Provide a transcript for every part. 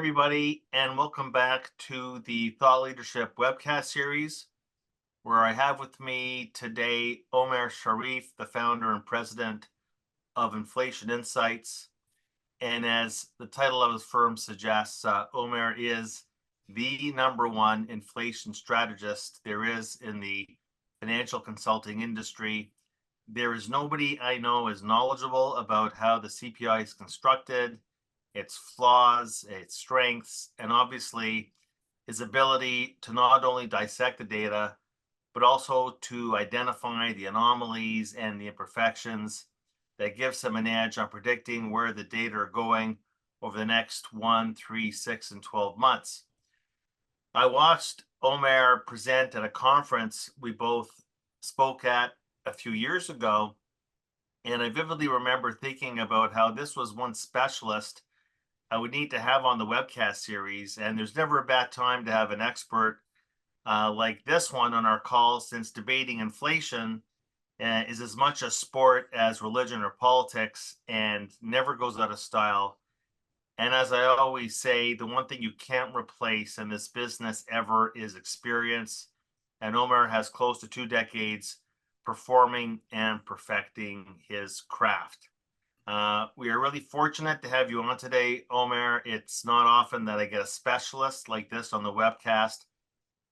everybody, and welcome back to the Thought Leadership Webcast series, where I have with me today Omair Sharif, the founder and president of Inflation Insights. And as the title of his firm suggests, Omair is the number one inflation strategist there is in the financial consulting industry. There is nobody I know as knowledgeable about how the CPI is constructed, its flaws, its strengths, and obviously his ability to not only dissect the data, but also to identify the anomalies and the imperfections that gives him an edge on predicting where the data are going over the next 1, 3, 6, and 12 months. I watched Omair present at a conference we both spoke at a few years ago, and I vividly remember thinking about how this was one specialist I would need to have on the webcast series, and there's never a bad time to have an expert like this one on our call, since debating inflation is as much a sport as religion or politics and never goes out of style. And as I always say, the one thing you can't replace in this business ever is experience. And Omair has close to 2 decades performing and perfecting his craft. We are really fortunate to have you on today, Omair. It's not often that I get a specialist like this on the webcast.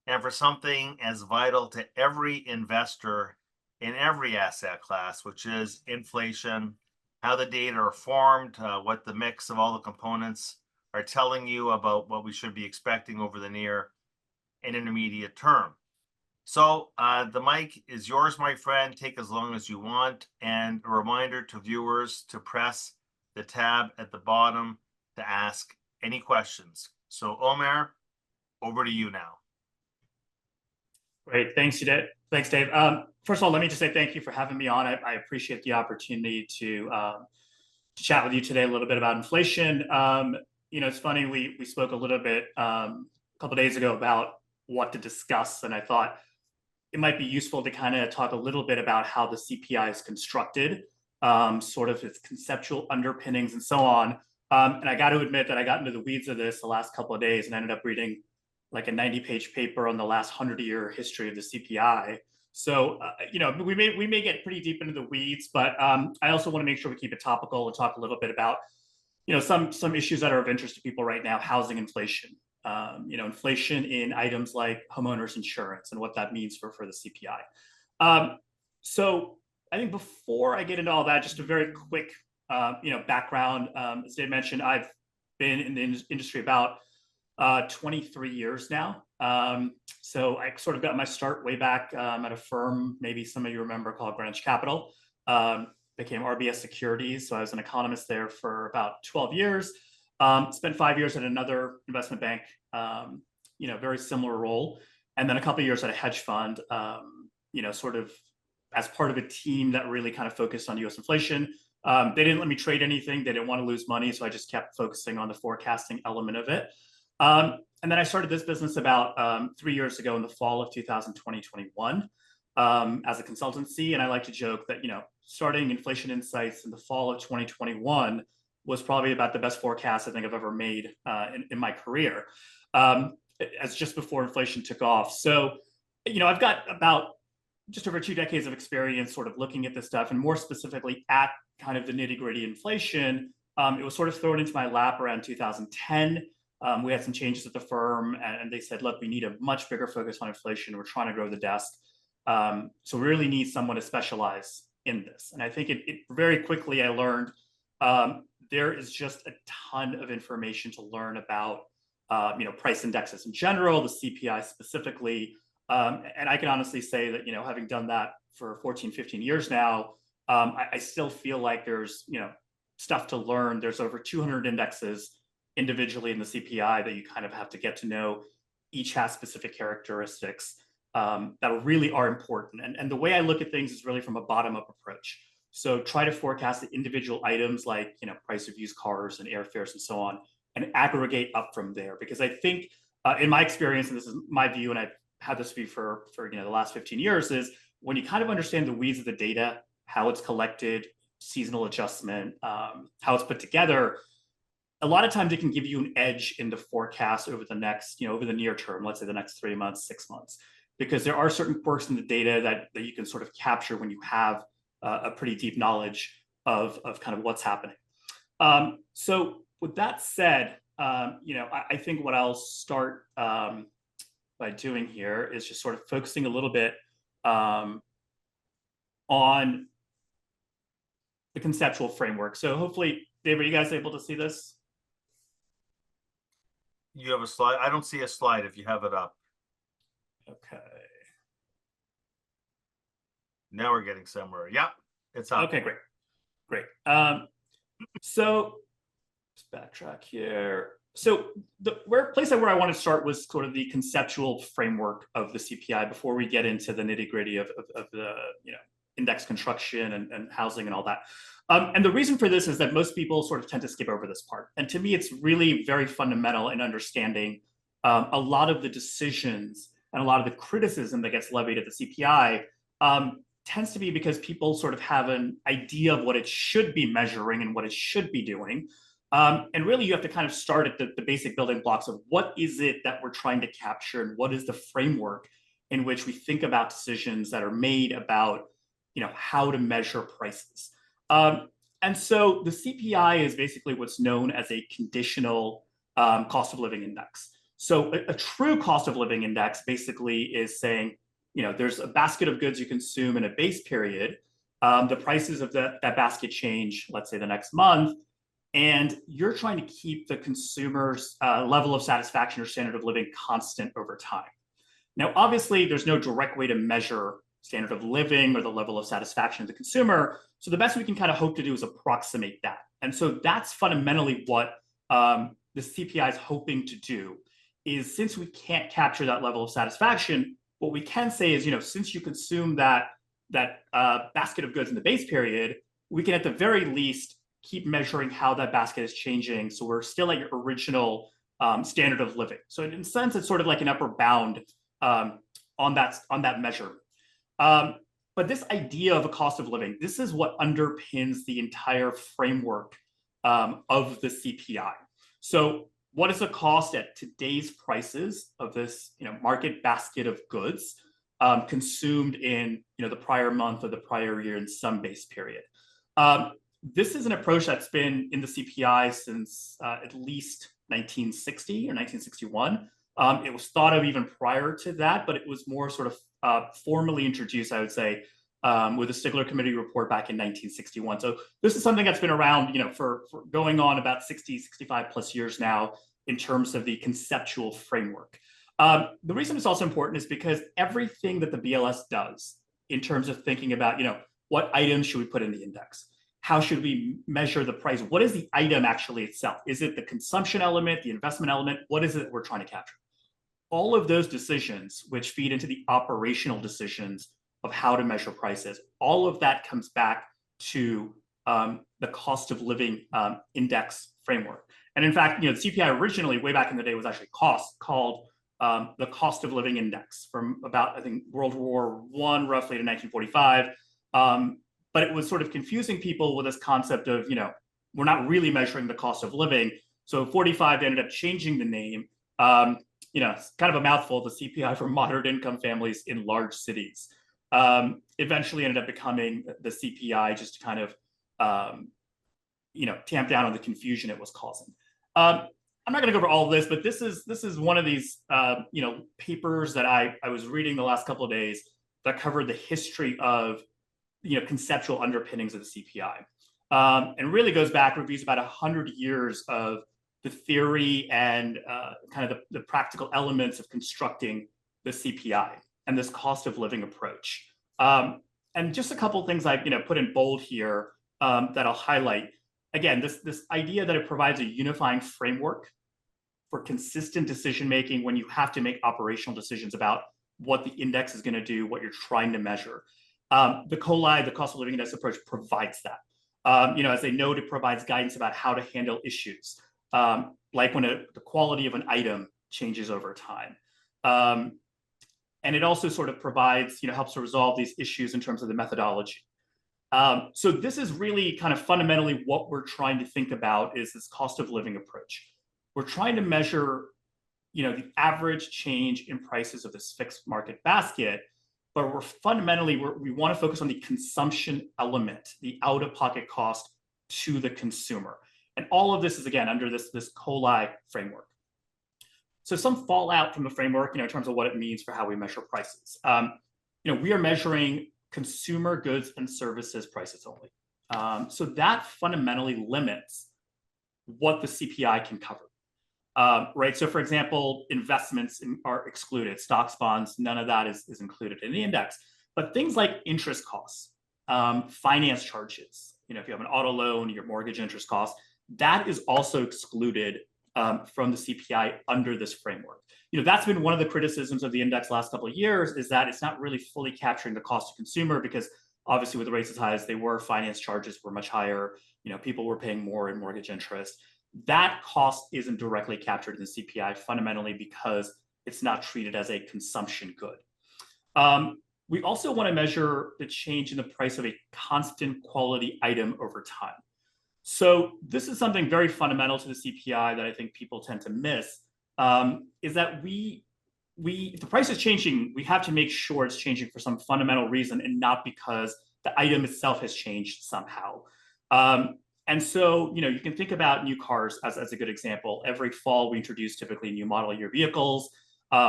And for something as vital to every investor in every asset class, which is inflation, how the data are formed, what the mix of all the components are telling you about what we should be expecting over the near and intermediate term. So the mic is yours, my friend. Take as long as you want. And a reminder to viewers to press the tab at the bottom to ask any questions. So Omair, over to you now. Great. Thanks, Dave. First of all, let me just say thank you for having me on. I appreciate the opportunity to chat with you today a little bit about inflation. It's funny, we spoke a little bit a couple of days ago about what to discuss, and I thought it might be useful to kind of talk a little bit about how the CPI is constructed, sort of its conceptual underpinnings and so on. And I got to admit that I got into the weeds of this the last couple of days and ended up reading like a 90-page paper on the last 100-year history of the CPI. So, we may get pretty deep into the weeds, but I also want to make sure we keep it topical and talk a little bit about, some issues that are of interest to people right now: housing inflation, inflation in items like homeowners insurance and what that means for the CPI. So I think before I get into all that, just a very quick, background. As Dave mentioned, I've been in the industry about 23 years now. So I sort of got my start way back at a firm, maybe some of you remember, called Greenwich Capital. Became RBS Securities. So I was an economist there for about 12 years. Spent 5 years at another investment bank, very similar role. And then a couple of years at a hedge fund, sort of as part of a team that really kind of focused on US inflation. They didn't let me trade anything. They didn't want to lose money. So I just kept focusing on the forecasting element of it. And then I started this business about 3 years ago in the fall of 2021 as a consultancy. And I like to joke that, starting Inflation Insights in the fall of 2021 was probably about the best forecast I think I've ever made in my career, as just before inflation took off. So, I've got about just over 2 decades of experience sort of looking at this stuff, and more specifically at kind of the nitty-gritty inflation. It was sort of thrown into my lap around 2010. We had some changes at the firm, and they said, look, we need a much bigger focus on inflation. We're trying to grow the desk. So we really need someone to specialize in this. And I think it very quickly I learned there is just a ton of information to learn about, price indexes in general, the CPI specifically. And I can honestly say that, having done that for 14, 15 years now, I still feel like there's, stuff to learn. There's over 200 indexes individually in the CPI that you kind of have to get to know. Each has specific characteristics that really are important. And the way I look at things is really from a bottom-up approach. So try to forecast the individual items like, price of used cars and airfares and so on, and aggregate up from there. Because I think in my experience, and this is my view, and I've had this view for the last 15 years, is when you kind of understand the weeds of the data, how it's collected, seasonal adjustment, how it's put together, a lot of times it can give you an edge in the forecast over the next, over the near term, let's say the next 3 months, 6 months, because there are certain quirks in the data that you can sort of capture when you have a pretty deep knowledge of kind of what's happening. So with that said, I think what I'll start by doing here is just sort of focusing a little bit on the conceptual framework. So hopefully, Dave, are you guys able to see this? You have a slide? I don't see a slide if you have it up. Okay. Now we're getting somewhere. Yeah, it's up. Okay, great. So let's backtrack here. So the place where I want to start was sort of the conceptual framework of the CPI before we get into the nitty gritty of the index construction and housing and all that. And the reason for this is that most people sort of tend to skip over this part. And to me, it's really very fundamental in understanding a lot of the decisions and a lot of the criticism that gets levied at the CPI tends to be because people sort of have an idea of what it should be measuring and what it should be doing. And really, you have to kind of start at the basic building blocks of what is it that we're trying to capture and what is the framework in which we think about decisions that are made about how to measure prices. And so the CPI is basically what's known as a conditional cost of living index. So a true cost of living index basically is saying, there's a basket of goods you consume in a base period. The prices of that basket change, let's say the next month, and you're trying to keep the consumer's level of satisfaction or standard of living constant over time. Now, obviously, there's no direct way to measure standard of living or the level of satisfaction of the consumer. So the best we can kind of hope to do is approximate that. And so that's fundamentally what the CPI is hoping to do, is since we can't capture that level of satisfaction, what we can say is, since you consume that basket of goods in the base period, we can at the very least keep measuring how that basket is changing. So we're still at your original standard of living. So in a sense, it's sort of like an upper bound on that measure. But this idea of a cost of living, this is what underpins the entire framework of the CPI. So what is the cost at today's prices of this market basket of goods consumed in the prior month or the prior year in some base period? This is an approach that's been in the CPI since at least 1960 or 1961. It was thought of even prior to that, but it was more sort of formally introduced, I would say, with the Stigler Committee report back in 1961. So this is something that's been around, for going on about 60, 65 plus years now in terms of the conceptual framework. The reason it's also important is because everything that the BLS does in terms of thinking about, what items should we put in the index? How should we measure the price? What is the item actually itself? Is it the consumption element, the investment element? What is it we're trying to capture? All of those decisions, which feed into the operational decisions of how to measure prices, all of that comes back to the cost of living index framework. And in fact, the CPI originally, way back in the day, was actually called the cost of living index from about, I think, World War I roughly to 1945. But it was sort of confusing people with this concept of, we're not really measuring the cost of living. So 45, they ended up changing the name. It's kind of a mouthful, the CPI for moderate income families in large cities. Eventually ended up becoming the CPI just to kind of, tamp down on the confusion it was causing. I'm not going to go over all of this, but this is one of these, papers that I was reading the last couple of days that covered the history of, conceptual underpinnings of the CPI. And really goes back, reviews about 100 years of the theory and kind of the practical elements of constructing the CPI and this cost of living approach. And just a couple of things I've put in bold here that I'll highlight. Again, this idea that it provides a unifying framework for consistent decision making when you have to make operational decisions about what the index is going to do, what you're trying to measure. The COLI, the cost of living index approach, provides that. As they note, it provides guidance about how to handle issues, like when the quality of an item changes over time. And it also sort of provides, helps to resolve these issues in terms of the methodology. So this is really kind of fundamentally what we're trying to think about is this cost of living approach. We're trying to measure, the average change in prices of this fixed market basket, but we want to focus on the consumption element, the out-of-pocket cost to the consumer. And all of this is, again, under this COLI framework. So some fallout from the framework, in terms of what it means for how we measure prices. We are measuring consumer goods and services prices only. So that fundamentally limits what the CPI can cover. Right. So, for example, investments are excluded, stocks, bonds, none of that is included in the index. But things like interest costs, finance charges, if you have an auto loan, your mortgage interest costs, that is also excluded from the CPI under this framework. That's been one of the criticisms of the index last couple of years, is that it's not really fully capturing the cost to consumer, because obviously with the rates as high as they were, finance charges were much higher. People were paying more in mortgage interest. That cost isn't directly captured in the CPI, fundamentally because it's not treated as a consumption good. We also want to measure the change in the price of a constant quality item over time. So this is something very fundamental to the CPI that I think people tend to miss, is that if the price is changing, we have to make sure it's changing for some fundamental reason and not because the item itself has changed somehow. And so, you can think about new cars as a good example. Every fall, we introduce typically new model year vehicles.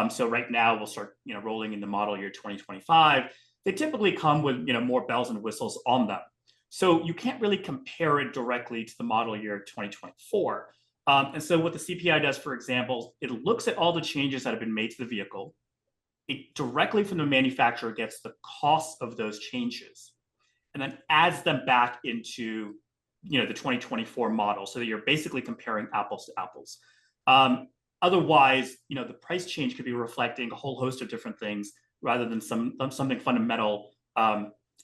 So right now, we'll start, rolling into model year 2025. They typically come with, more bells and whistles on them. So you can't really compare it directly to the model year 2024. And so what the CPI does, for example, it looks at all the changes that have been made to the vehicle. It directly from the manufacturer gets the cost of those changes and then adds them back into the 2024 model, so that you're basically comparing apples to apples. Otherwise, the price change could be reflecting a whole host of different things rather than something fundamental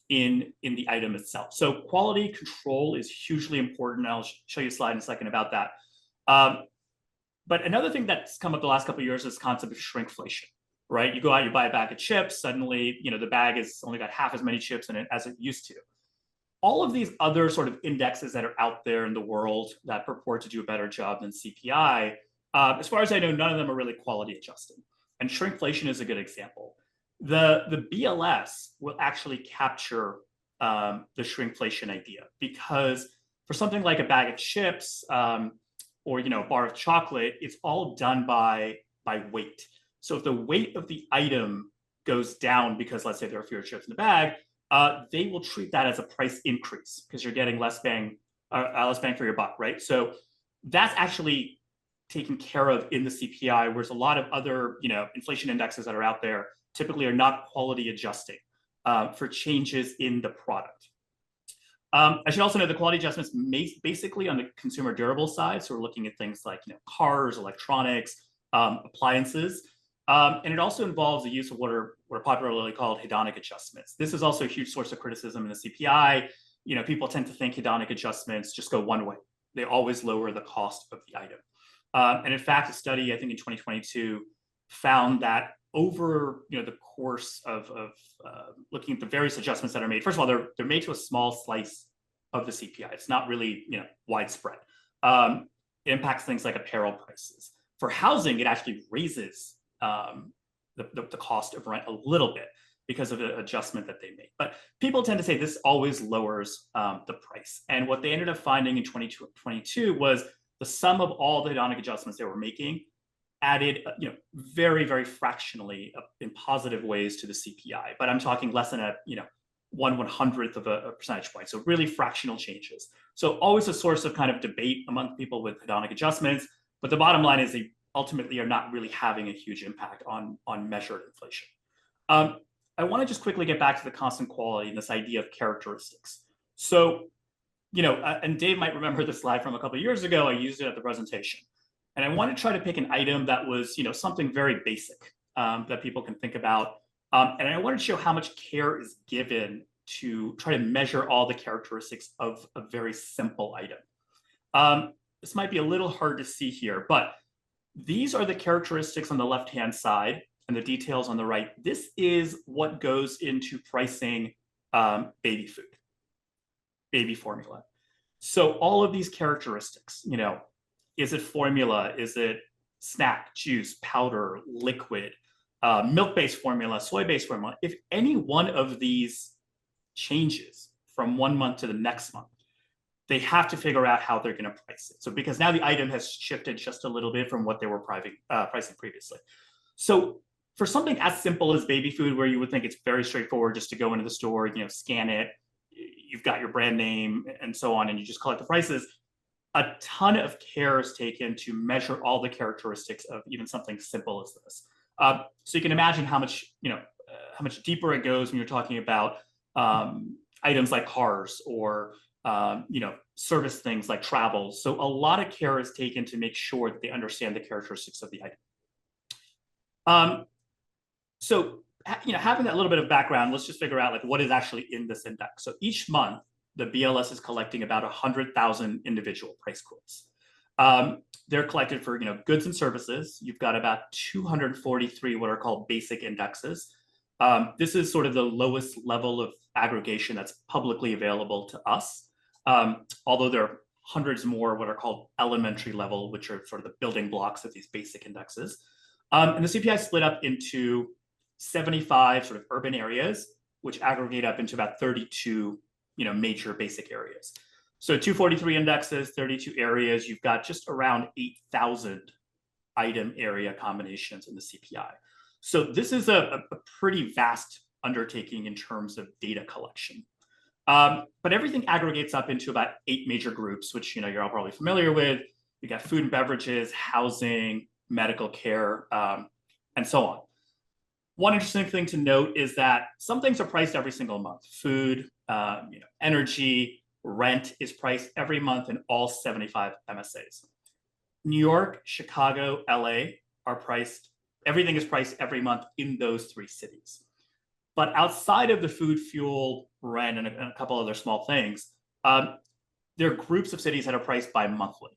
in the item itself. So quality control is hugely important. I'll show you a slide in a second about that. But another thing that's come up the last couple of years is the concept of shrinkflation, right? You go out, you buy a bag of chips, suddenly, the bag has only got half as many chips in it as it used to. All of these other sort of indexes that are out there in the world that purport to do a better job than CPI, as far as I know, none of them are really quality adjusted. And shrinkflation is a good example. The BLS will actually capture the shrinkflation idea, because for something like a bag of chips or a bar of chocolate, it's all done by weight. So if the weight of the item goes down because, let's say, there are fewer chips in the bag, they will treat that as a price increase because you're getting less bang for your buck, right? So that's actually taken care of in the CPI, whereas a lot of other, inflation indexes that are out there typically are not quality adjusting for changes in the product. I should also note the quality adjustments basically on the consumer durable side. So we're looking at things like cars, electronics, appliances. And it also involves the use of what are popularly called hedonic adjustments. This is also a huge source of criticism in the CPI. People tend to think hedonic adjustments just go one way. They always lower the cost of the item. And in fact, a study, I think in 2022, found that over the course of looking at the various adjustments that are made, first of all, they're made to a small slice of the CPI. It's not really widespread. It impacts things like apparel prices. For housing, it actually raises the cost of rent a little bit because of the adjustment that they make. But people tend to say this always lowers the price. And what they ended up finding in 2022 was the sum of all the hedonic adjustments they were making added, very, very fractionally in positive ways to the CPI. But I'm talking less than a, 1/100th of a percentage point. So really fractional changes. So always a source of kind of debate among people with hedonic adjustments. But the bottom line is they ultimately are not really having a huge impact on measured inflation. I want to just quickly get back to the constant quality and this idea of characteristics. So, and Dave might remember this slide from a couple of years ago. I used it at the presentation. And I want to try to pick an item that was, something very basic that people can think about. And I want to show how much care is given to try to measure all the characteristics of a very simple item. This might be a little hard to see here, but these are the characteristics on the left-hand side and the details on the right. This is what goes into pricing baby food. baby formula. So all of these characteristics, is it formula? Is it snack, juice, powder, liquid, milk-based formula, soy-based formula? If any one of these changes from one month to the next month, they have to figure out how they're going to price it. So because now the item has shifted just a little bit from what they were pricing previously. So for something as simple as baby food, where you would think it's very straightforward just to go into the store, scan it, you've got your brand name and so on, and you just collect the prices, a ton of care is taken to measure all the characteristics of even something simple as this. So you can imagine how much deeper it goes when you're talking about items like cars or service things like travel. So a lot of care is taken to make sure that they understand the characteristics of the item. So having that little bit of background, let's just figure out like what is actually in this index. So each month, the BLS is collecting about 100,000 individual price quotes. They're collected for goods and services. You've got about 243 what are called basic indexes. This is sort of the lowest level of aggregation that's publicly available to us. Although there are hundreds more what are called elementary level, which are sort of the building blocks of these basic indexes. And the CPI is split up into 75 sort of urban areas, which aggregate up into about 32 major basic areas. So 243 indexes, 32 areas, you've got just around 8,000 item area combinations in the CPI. So this is a pretty vast undertaking in terms of data collection. But everything aggregates up into about 8 major groups, which you're all probably familiar with. You got food and beverages, housing, medical care, and so on. One interesting thing to note is that some things are priced every single month. Food, energy, rent is priced every month in all 75 MSAs. New York, Chicago, LA are priced, everything is priced every month in those 3 cities. But outside of the food, fuel, rent, and a couple other small things, there are groups of cities that are priced bi-monthly.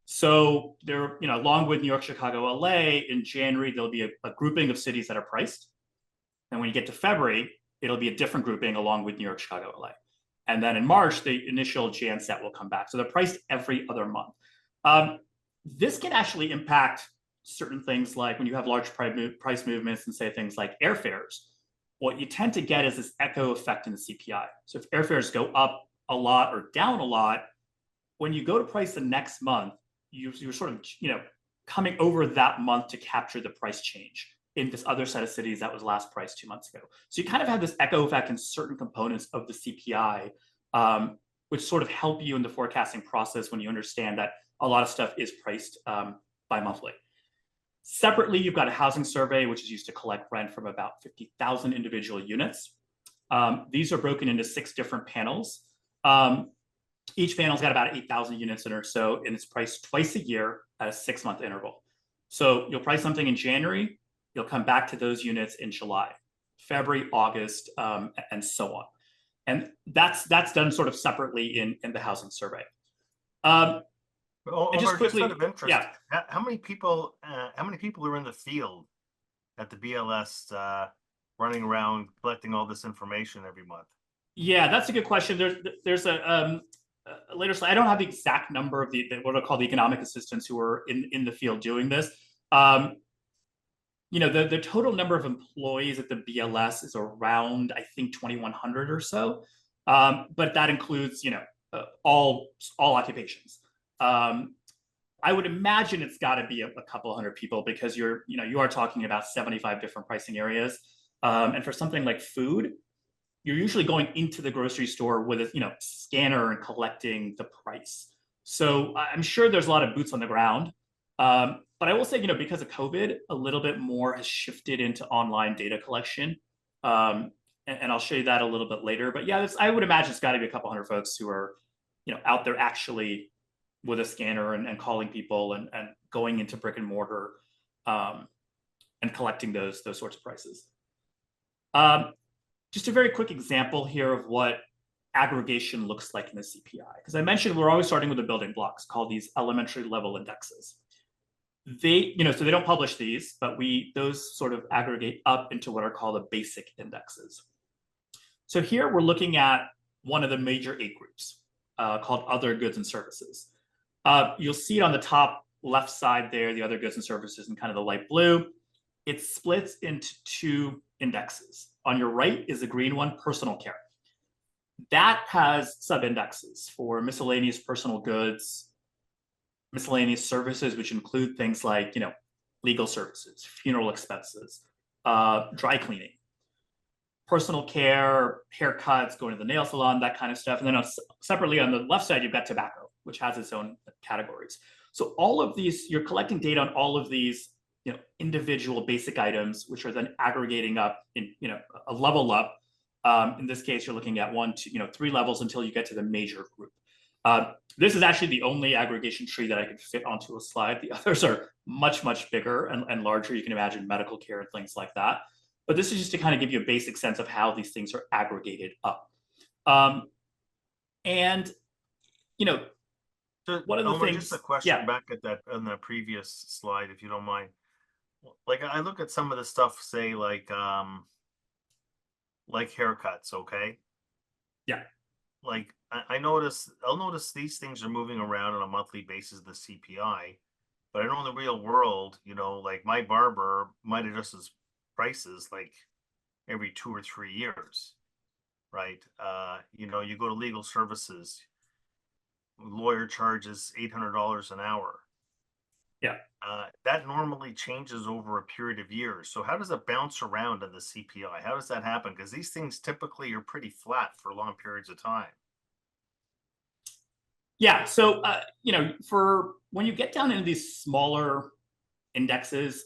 So there, along with New York, Chicago, LA, in January, there'll be a grouping of cities that are priced. And when you get to February, it'll be a different grouping along with New York, Chicago, LA. And then in March, the initial Jan set will come back. So they're priced every other month. This can actually impact certain things like when you have large price movements and say things like airfares. What you tend to get is this echo effect in the CPI. So if airfares go up a lot or down a lot, when you go to price the next month, you're sort of coming over that month to capture the price change in this other set of cities that was last priced 2 months ago. So you kind of have this echo effect in certain components of the CPI, which sort of help you in the forecasting process when you understand that a lot of stuff is priced bi-monthly. Separately, you've got a housing survey, which is used to collect rent from about 50,000 individual units. These are broken into 6 different panels. Each panel's got about 8,000 units in it or so, and it's priced twice a year at a 6-month interval. So you'll price something in January, you'll come back to those units in July, February, August, and so on. And that's done sort of separately in the housing survey. And just just quickly, out of interest, yeah. how many people are in the field at the BLS running around collecting all this information every month? Yeah, that's a good question. There's a later slide. I don't have the exact number of what are called the economic assistants who are in the field doing this. The total number of employees at the BLS is around, I think, 2,100 or so. But that includes, all occupations. I would imagine it's got to be a couple hundred people because you are talking about 75 different pricing areas. And for something like food, you're usually going into the grocery store with a scanner and collecting the price. So I'm sure there's a lot of boots on the ground. But I will say, because of COVID, a little bit more has shifted into online data collection. And I'll show you that a little bit later. But yeah, I would imagine it's got to be a couple hundred folks who are, out there actually with a scanner and calling people and going into brick and mortar and collecting those sorts of prices. Just a very quick example here of what aggregation looks like in the CPI. Because I mentioned we're always starting with the building blocks called these elementary level indexes. So they don't publish these, but those sort of aggregate up into what are called the basic indexes. So here we're looking at one of the major 8 groups called other goods and services. You'll see it on the top left side there, the other goods and services in kind of the light blue. It splits into 2 indexes. On your right is the green one, personal care. That has sub-indexes for miscellaneous personal goods, miscellaneous services, which include things like, legal services, funeral expenses, dry cleaning, personal care, haircuts, going to the nail salon, that kind of stuff. And then separately on the left side, you've got tobacco, which has its own categories. So all of these, you're collecting data on all of these, individual basic items, which are then aggregating up in, a level up. In this case, you're looking at 1, 2, 3 levels until you get to the major group. This is actually the only aggregation tree that I could fit onto a slide. The others are much, much bigger and larger. You can imagine medical care and things like that. But this is just to kind of give you a basic sense of how these things are aggregated up. And, So, one of the Omair, things, just a question back at that on the previous slide, if you don't mind. Like I look at some of the stuff, say like haircuts, okay? Yeah. Like I'll notice these things are moving around on a monthly basis, the CPI, but I know in the real world, like my barber might adjust his prices like every 2 or 3 years, right? You go to legal services, lawyer charges $800 an hour. Yeah. That normally changes over a period of years. So how does it bounce around in the CPI? How does that happen? Because these things typically are pretty flat for long periods of time. Yeah. So, for when you get down into these smaller indexes,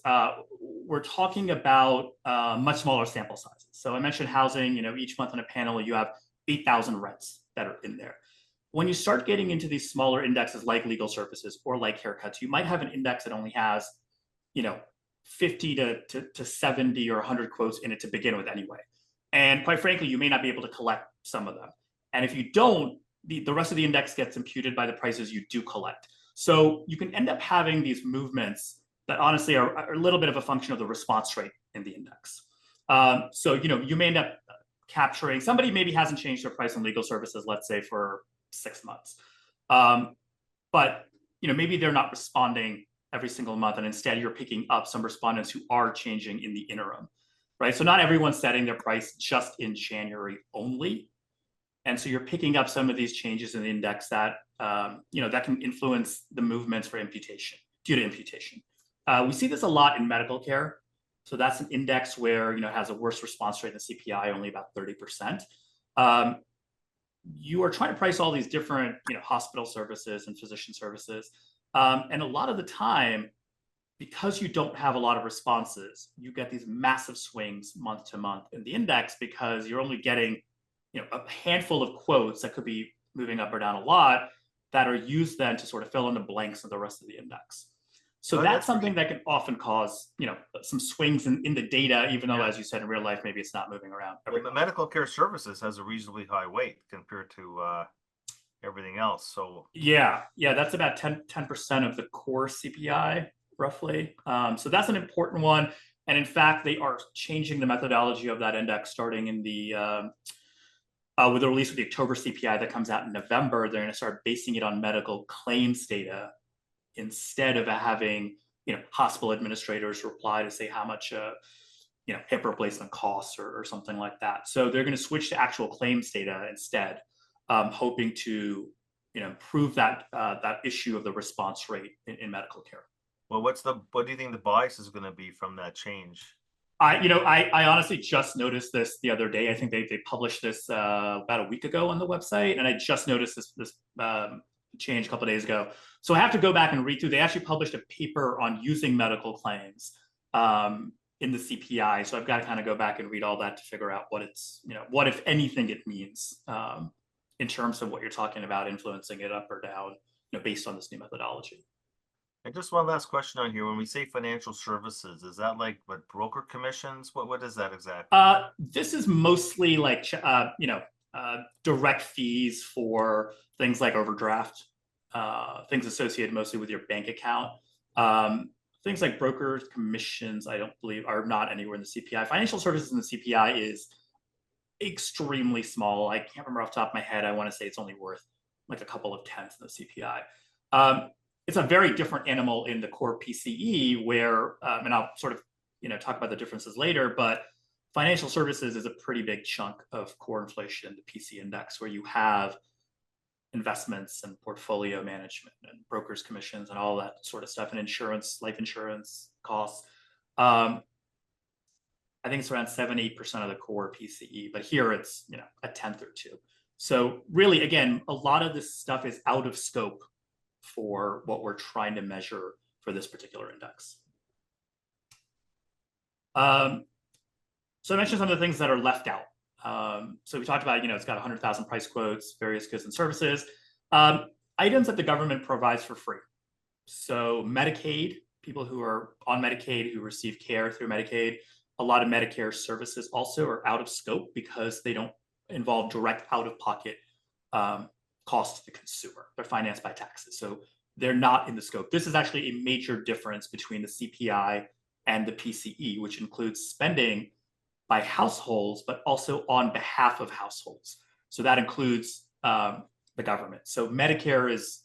we're talking about much smaller sample sizes. So I mentioned housing, each month on a panel, you have 8,000 rents that are in there. When you start getting into these smaller indexes like legal services or like haircuts, you might have an index that only has, 50 to 70 or 100 quotes in it to begin with anyway. And quite frankly, you may not be able to collect some of them. And if you don't, the rest of the index gets imputed by the prices you do collect. So you can end up having these movements that honestly are a little bit of a function of the response rate in the index. So, you may end up capturing, somebody maybe hasn't changed their price on legal services, let's say for 6 months. But, maybe they're not responding every single month, and instead you're picking up some respondents who are changing in the interim, right? So not everyone's setting their price just in January only. And so you're picking up some of these changes in the index that, that can influence the movements for imputation, due to imputation. We see this a lot in medical care. So that's an index where, it has a worse response rate than CPI, only about 30%. You are trying to price all these different, hospital services and physician services. And a lot of the time, because you don't have a lot of responses, you get these massive swings month to month in the index because you're only getting, a handful of quotes that could be moving up or down a lot that are used then to sort of fill in the blanks of the rest of the index. So that's something that can often cause, some swings in the data, even though, as you said, in real life, maybe it's not moving around. Well, the medical care services has a reasonably high weight compared to everything else. So yeah, that's about 10% of the core CPI, roughly. So that's an important one. And in fact, they are changing the methodology of that index starting in the with the release of the October CPI that comes out in November. They're going to start basing it on medical claims data instead of having, hospital administrators reply to say how much, hip replacement costs or something like that. So they're going to switch to actual claims data instead, hoping to, improve that issue of the response rate in medical care. Well, what do you think the bias is going to be from that change? I honestly just noticed this the other day. I think they published this about a week ago on the website, and I just noticed this change a couple of days ago. So I have to go back and read through. They actually published a paper on using medical claims in the CPI. So I've got to kind of go back and read all that to figure out what it's, what if anything it means in terms of what you're talking about, influencing it up or down, based on this new methodology. And just one last question on here. When we say financial services, is that like what, broker commissions? What is that exactly? This is mostly like direct fees for things like overdraft, things associated mostly with your bank account. Things like brokers commissions, I don't believe, are not anywhere in the CPI. Financial services in the CPI is extremely small. I can't remember off the top of my head. I want to say it's only worth like a couple of tenths in the CPI. It's a very different animal in the core PCE where, and I'll sort of talk about the differences later, but financial services is a pretty big chunk of core inflation, the PC index, where you have investments and portfolio management and brokers commissions and all that sort of stuff, and insurance, life insurance costs. I think it's around 7-8% of the core PCE, but here it's a tenth or two. So really, again, a lot of this stuff is out of scope for what we're trying to measure for this particular index. So I mentioned some of the things that are left out. So we talked about, it's got 100,000 price quotes, various goods and services, items that the government provides for free. So Medicaid, people who are on Medicaid who receive care through Medicaid, a lot of Medicare services also are out of scope because they don't involve direct out-of-pocket cost to the consumer. They're financed by taxes, so they're not in the scope. This is actually a major difference between the CPI and the PCE, which includes spending by households, but also on behalf of households. So that includes the government. So Medicare is,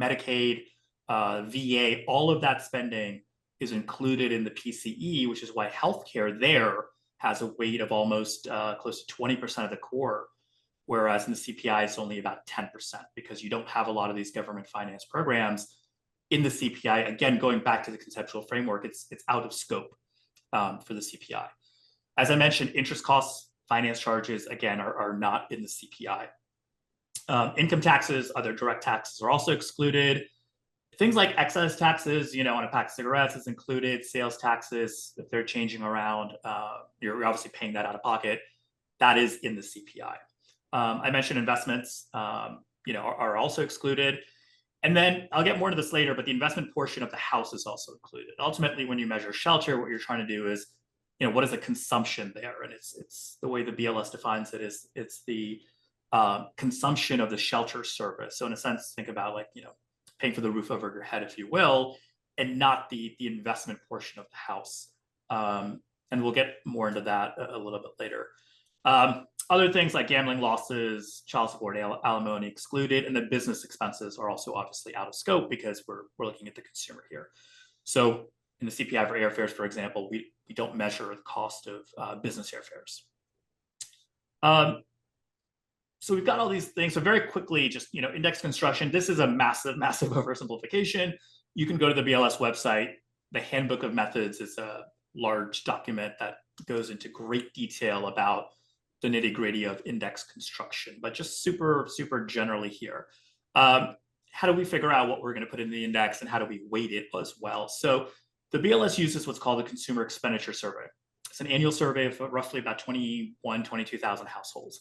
Medicaid, VA, all of that spending is included in the PCE, which is why healthcare there has a weight of almost close to 20% of the core, whereas in the CPI, it's only about 10% because you don't have a lot of these government finance programs in the CPI. Again, going back to the conceptual framework, it's out of scope for the CPI. As I mentioned, interest costs, finance charges, again, are not in the CPI. Income taxes, other direct taxes are also excluded. Things like excise taxes, on a pack of cigarettes is included. Sales taxes, if they're changing around, you're obviously paying that out of pocket. That is in the CPI. I mentioned investments, are also excluded. And then I'll get more to this later, but the investment portion of the house is also included. Ultimately, when you measure shelter, what you're trying to do is, what is the consumption there? And it's the way the BLS defines it is it's the consumption of the shelter service. So in a sense, think about paying for the roof over your head, if you will, and not the investment portion of the house. And we'll get more into that a little bit later. Other things like gambling losses, child support, alimony excluded, and the business expenses are also obviously out of scope because we're looking at the consumer here. So in the CPI for airfares, for example, we don't measure the cost of business airfares. So we've got all these things. So very quickly, just index construction. This is a massive, massive oversimplification. You can go to the BLS website. The Handbook of Methods is a large document that goes into great detail about the nitty-gritty of index construction, but just super, super generally here. How do we figure out what we're going to put in the index and how do we weight it as well? So the BLS uses what's called the Consumer Expenditure Survey. It's an annual survey of roughly about 22,000 households.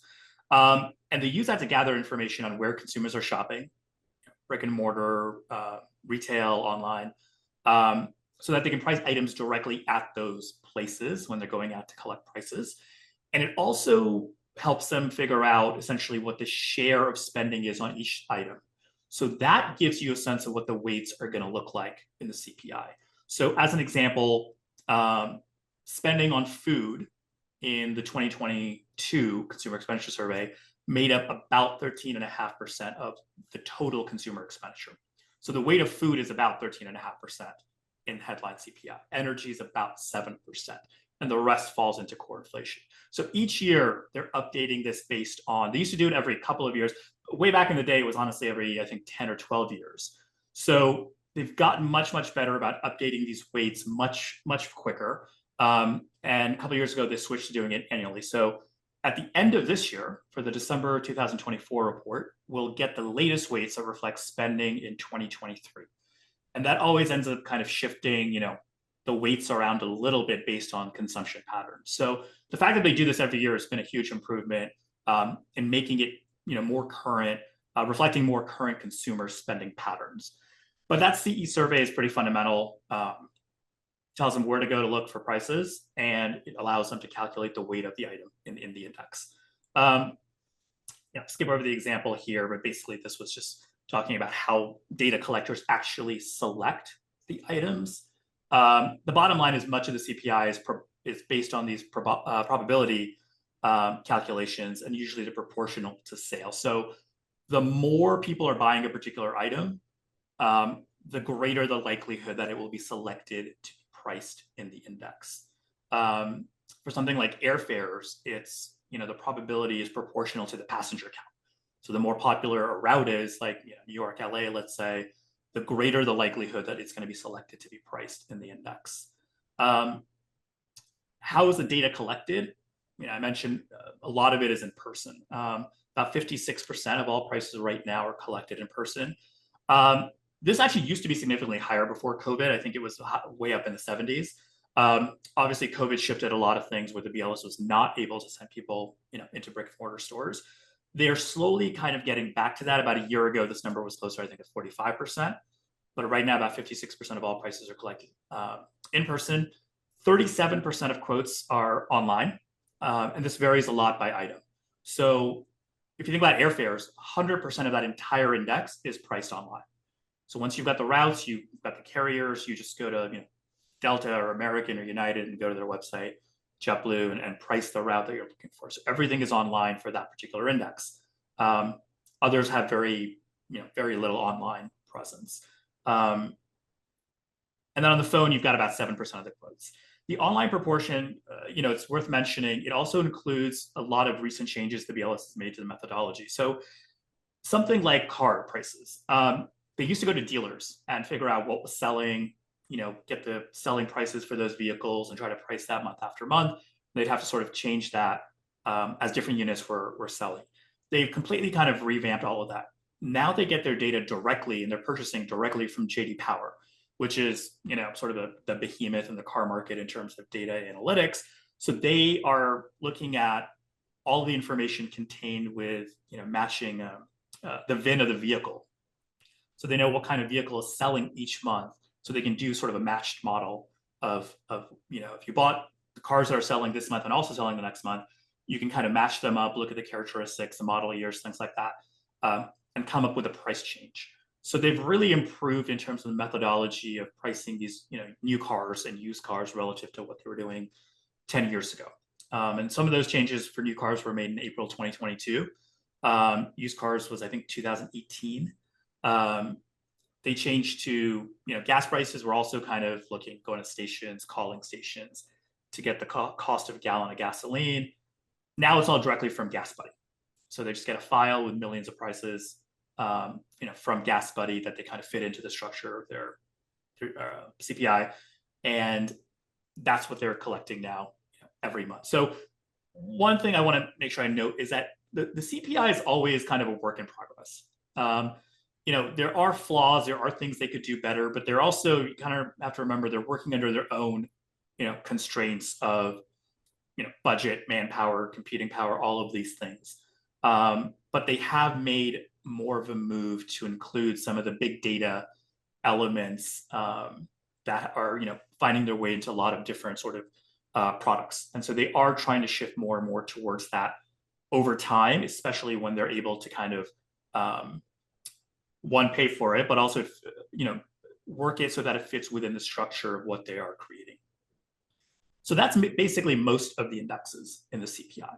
And they use that to gather information on where consumers are shopping, brick and mortar, retail, online, so that they can price items directly at those places when they're going out to collect prices. And it also helps them figure out essentially what the share of spending is on each item. So that gives you a sense of what the weights are going to look like in the CPI. So as an example, spending on food in the 2022 Consumer Expenditure Survey made up about 13.5% of the total consumer expenditure. So the weight of food is about 13.5% in headline CPI. Energy is about 7%, and the rest falls into core inflation. So each year they're updating this based on, they used to do it every couple of years. Way back in the day, it was honestly every, I think, 10 or 12 years. So they've gotten much, much better about updating these weights much, much quicker. And a couple of years ago, they switched to doing it annually. So at the end of this year, for the December 2024 report, we'll get the latest weights that reflect spending in 2023. And that always ends up kind of shifting, the weights around a little bit based on consumption patterns. So the fact that they do this every year has been a huge improvement in making it, more current, reflecting more current consumer spending patterns. But that CE survey is pretty fundamental. Tells them where to go to look for prices, and it allows them to calculate the weight of the item in the index. Skip over the example here, but basically this was just talking about how data collectors actually select the items. The bottom line is much of the CPI is based on these probability calculations, and usually they're proportional to sales. So the more people are buying a particular item, the greater the likelihood that it will be selected to be priced in the index. For something like airfares, it's, the probability is proportional to the passenger count. So the more popular a route is, like New York, LA, let's say, the greater the likelihood that it's going to be selected to be priced in the index. How is the data collected? I mentioned a lot of it is in person. About 56% of all prices right now are collected in person. This actually used to be significantly higher before COVID. I think it was way up in the 70s. Obviously, COVID shifted a lot of things where the BLS was not able to send people, into brick and mortar stores. They are slowly kind of getting back to that. About a year ago, this number was closer, I think, to 45%. But right now, about 56% of all prices are collected in person. 37% of quotes are online, and this varies a lot by item. So if you think about airfares, 100% of that entire index is priced online. So once you've got the routes, you've got the carriers, you just go to Delta or American or United and go to their website, JetBlue, and price the route that you're looking for. So everything is online for that particular index. Others have very little online presence. And then on the phone, you've got about 7% of the quotes. The online proportion, it's worth mentioning, it also includes a lot of recent changes the BLS has made to the methodology. So something like car prices. They used to go to dealers and figure out what was selling, get the selling prices for those vehicles and try to price that month after month. They'd have to sort of change that as different units were selling. They've completely kind of revamped all of that. Now they get their data directly and they're purchasing directly from JD Power, which is, sort of the behemoth in the car market in terms of data analytics. So they are looking at all the information contained with, matching the VIN of the vehicle. So they know what kind of vehicle is selling each month. So they can do sort of a matched model of if you bought the cars that are selling this month and also selling the next month, you can kind of match them up, look at the characteristics, the model years, things like that, and come up with a price change. So they've really improved in terms of the methodology of pricing these, new cars and used cars relative to what they were doing 10 years ago. And some of those changes for new cars were made in April 2022. Used cars was, I think, 2018. They changed to, gas prices were also kind of going to stations, calling stations to get the cost of a gallon of gasoline. Now it's all directly from Gas Buddy. So they just get a file with millions of prices, from Gas Buddy that they kind of fit into the structure of their CPI. And that's what they're collecting now every month. So one thing I want to make sure I note is that the CPI is always kind of a work in progress. There are flaws, there are things they could do better, but they're also, you kind of have to remember they're working under their own, constraints of, budget, manpower, computing power, all of these things. But they have made more of a move to include some of the big data elements that are, finding their way into a lot of different sort of products. And so they are trying to shift more and more towards that over time, especially when they're able to kind of, one, pay for it, but also, work it so that it fits within the structure of what they are creating. So that's basically most of the indexes in the CPI.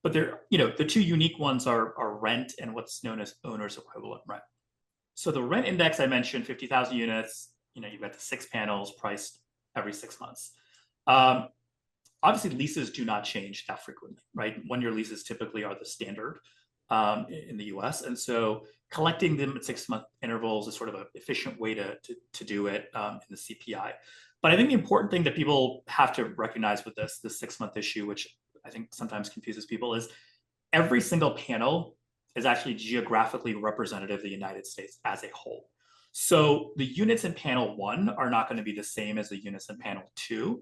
But they're, the two unique ones are rent and what's known as owner's equivalent rent. So the rent index I mentioned, 50,000 units, you've got the 6 panels priced every 6 months. Obviously, leases do not change that frequently, right? 1-year leases typically are the standard in the US. And so collecting them at 6-month intervals is sort of an efficient way to do it in the CPI. But I think the important thing that people have to recognize with this 6-month issue, which I think sometimes confuses people, is every single panel is actually geographically representative of the United States as a whole. So the units in panel 1 are not going to be the same as the units in panel 2,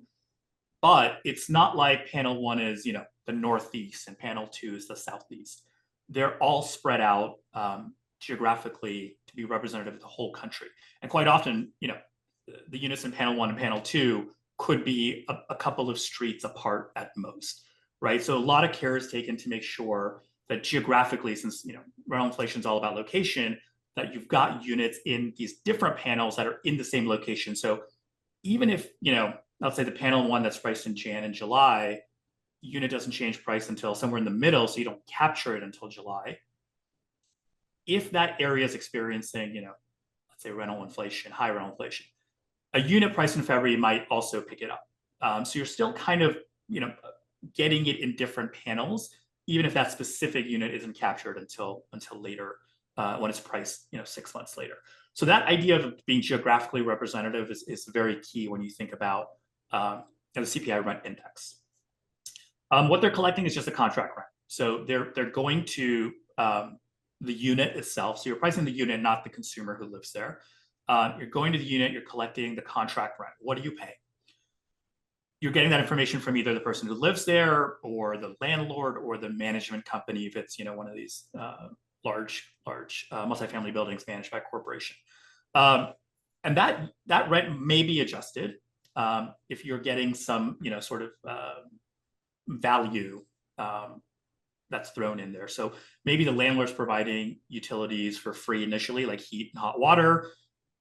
but it's not like panel 1 is, the Northeast and panel 2 is the Southeast. They're all spread out geographically to be representative of the whole country. And quite often, the units in panel 1 and panel 2 could be a couple of streets apart at most, right? So a lot of care is taken to make sure that geographically, since rental inflation is all about location, that you've got units in these different panels that are in the same location. So even if, let's say the panel 1 that's priced in Jan and July, unit doesn't change price until somewhere in the middle, so you don't capture it until July. If that area is experiencing, let's say rental inflation, high rental inflation, a unit price in February might also pick it up. So you're still kind of, getting it in different panels, even if that specific unit isn't captured until later, when it's priced, 6 months later. So that idea of being geographically representative is very key when you think about the CPI rent index. What they're collecting is just a contract rent. So they're going to the unit itself. So you're pricing the unit, not the consumer who lives there. You're going to the unit, you're collecting the contract rent. What are you paying? You're getting that information from either the person who lives there or the landlord or the management company if it's one of these large multifamily buildings managed by a corporation. And that rent may be adjusted if you're getting some sort of value that's thrown in there. So maybe the landlord's providing utilities for free initially, like heat and hot water.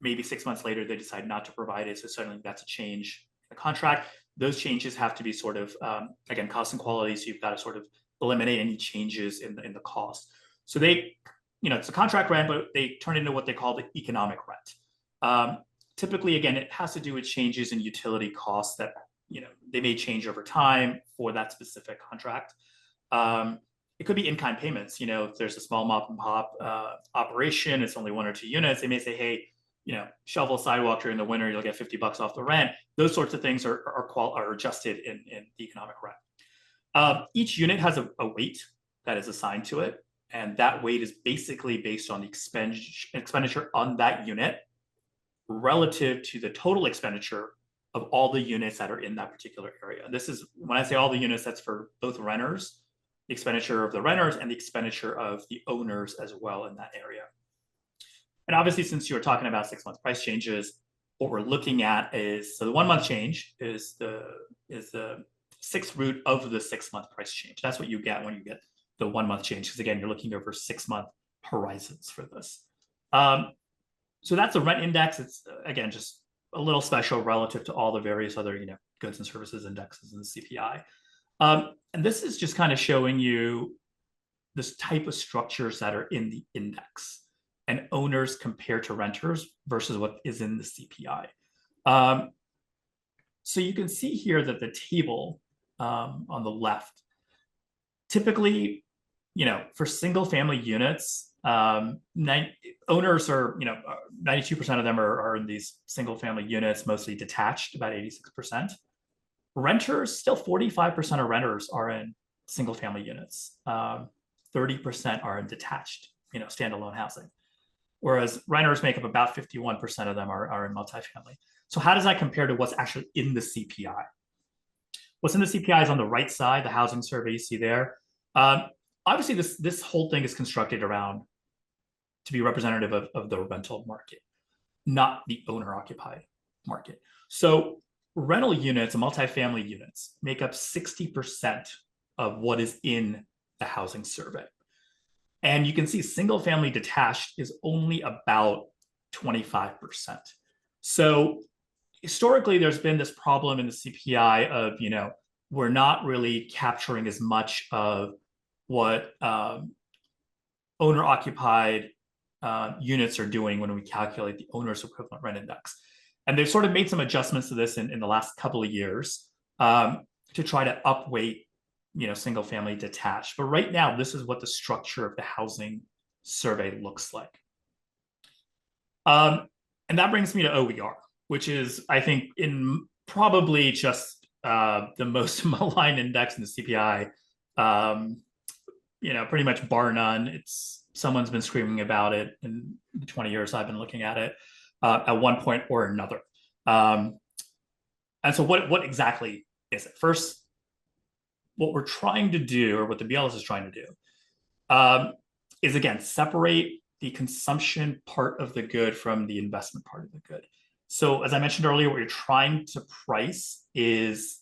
Maybe 6 months later they decide not to provide it, so suddenly that's a change in the contract. Those changes have to be sort of again, cost and quality, so you've got to sort of eliminate any changes in the cost. So they, it's a contract rent, but they turn into what they call the economic rent. Typically, again, it has to do with changes in utility costs that they may change over time for that specific contract. It could be in-kind payments. If there's a small mom and pop operation, it's only 1 or 2 units, they may say, hey, shovel a sidewalk during the winter, you'll get $50 off the rent. Those sorts of things are adjusted in the economic rent. Each unit has a weight that is assigned to it, and that weight is basically based on the expenditure on that unit relative to the total expenditure of all the units that are in that particular area. This is, when I say all the units, that's for both renters, the expenditure of the renters and the expenditure of the owners as well in that area. And obviously, since you were talking about 6 month price changes, what we're looking at is, so the 1 month change is the sixth root of the 6 month price change. That's what you get when you get the 1 month change, because again, you're looking over 6 month horizons for this. So that's a rent index. It's again just a little special relative to all the various other goods and services indexes in the CPI. And this is just kind of showing you this type of structures that are in the index and owners compared to renters versus what is in the CPI. So you can see here that the table on the left, typically, for single family units, owners are, 92% of them are in these single family units, mostly detached, about 86%. Renters, still 45% of renters are in single family units. 30% are in detached, standalone housing. Whereas renters make up about 51% of them are in multifamily. So how does that compare to what's actually in the CPI? What's in the CPI is on the right side, the housing survey you see there. Obviously, this whole thing is constructed around to be representative of the rental market, not the owner-occupied market. So rental units, multifamily units, make up 60% of what is in the housing survey. And you can see single family detached is only about 25%. So historically, there's been this problem in the CPI of, we're not really capturing as much of what owner-occupied units are doing when we calculate the owner's equivalent rent index. And they've sort of made some adjustments to this in the last couple of years to try to upweight single family detached. But right now, this is what the structure of the housing survey looks like. And that brings me to OER, which is, I think, in probably just the most maligned index in the CPI. Pretty much bar none. Someone's been screaming about it in the 20 years I've been looking at it at one point or another. And so what exactly is it? First, what we're trying to do, or what the BLS is trying to do, is again, separate the consumption part of the good from the investment part of the good. So as I mentioned earlier, what you're trying to price is,